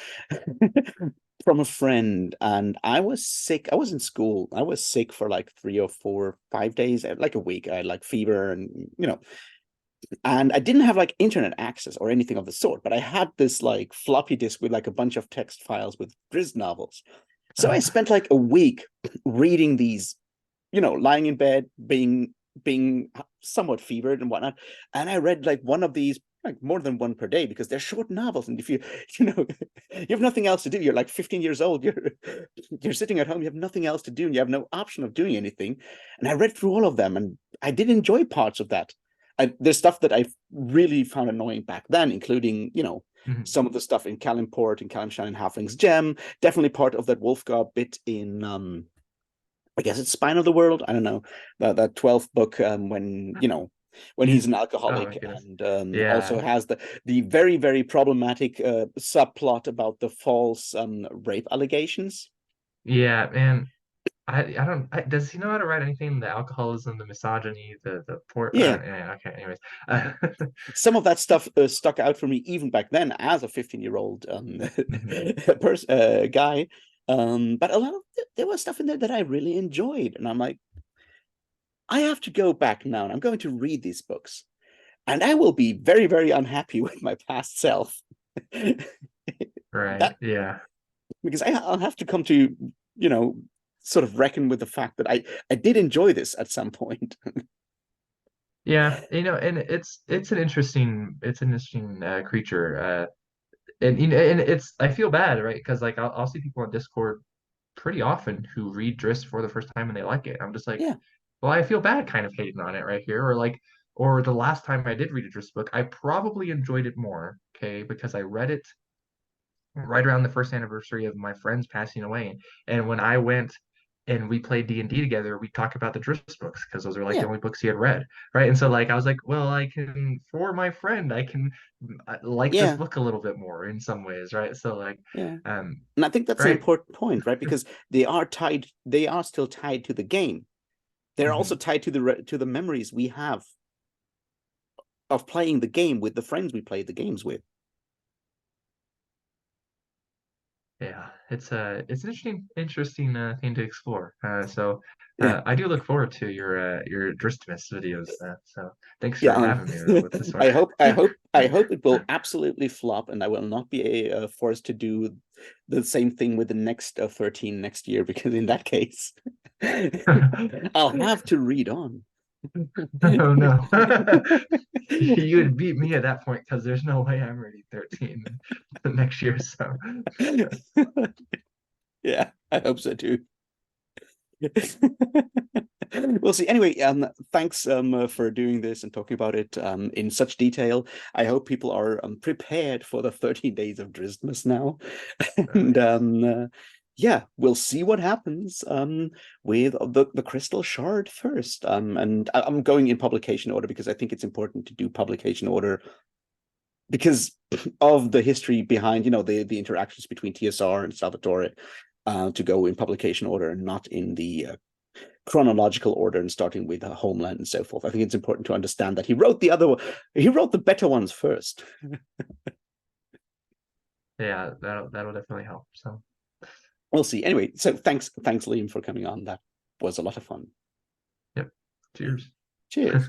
from a friend, and I was sick. I was in school. I was sick for like 3 or 4, 5 days, like a week. I had like fever and and I didn't have like internet access or anything of the sort, but I had this like floppy disk with like a bunch of text files with Drizzt novels. So I Uh, spent like a week reading these, lying in bed, being somewhat fevered and whatnot. And I read like one of these, like more than one per day, because they're short novels. And if you know, you have nothing else to do. You're like 15 years old. You're sitting at home. You have nothing else to do, and you have no option of doing anything. And I read through all of them, and I did enjoy parts of that. There's stuff that I really found annoying back then, including mhm. some of the stuff in Kalimport and Kalimshan and Halfling's Gem. Definitely part of that Wolfgar bit in I guess it's Spine of the World. I don't know that 12th book, when when he's an Oh my alcoholic, goodness. and also Yeah. has the very very problematic subplot about the false rape allegations. Yeah, man. I don't does he know how to write anything? The alcoholism, the misogyny, the poor Yeah, yeah, okay, anyways. some of that stuff stuck out for me even back then as a 15-year-old Mhm. guy. But a lot of there was stuff in there that I really enjoyed, and I'm like, I have to go back now, and I'm going to read these books, and I will be very, very unhappy with my past self. Right. That Yeah. because I'll have to come to, you know, sort of reckon with the fact that I did enjoy this at some point. Yeah, and it's an interesting creature. And and it's I feel bad, right? Because like I'll see people on Discord pretty often who read Driss for the first time and they like it. I'm just like, Yeah, well, I feel bad kind of hating on it right here. Or the last time I did read a Driss book, I probably enjoyed it more, okay, because I read it right around the first anniversary of my friends passing away. And when I went and we played D&D together, we talked about the Drizzt books because those are like the yeah, only books he had read, right? And so like I was like, well, I can for my friend, I can like this yeah, book a little bit more in some ways, right? So like, yeah. um, And I think that's an right. important point, right? Because they are still tied to the game. They're also Mhm. tied to the memories we have of playing the game with the friends we played the games with. Yeah, it's an interesting thing to explore. Yeah, I do look forward to your Drizztmas videos. So thanks yeah. for having me with this one. I hope it will absolutely flop, and I will not be forced to do the same thing with the next 13 next year, because in that case, I'll have to read on. Oh no. You would beat me at that point because there's no way I'm ready 13 next year. So Yeah, I hope so too. We'll see. Anyway, thanks for doing this and talking about it in such detail. I hope people are prepared for the 13 days of Drizztmas now. And yes. yeah, we'll see what happens with the crystal shard first. And I'm going in publication order because I think it's important to do publication order because of the history behind, the interactions between TSR and Salvatore, to go in publication order and not in the chronological order and starting with Homeland and so forth. I think it's important to understand that he wrote the better ones first. Yeah, that'll definitely help. So We'll see. Anyway, so thanks, Liam, for coming on. That was a lot of fun. yep. Cheers. Cheers.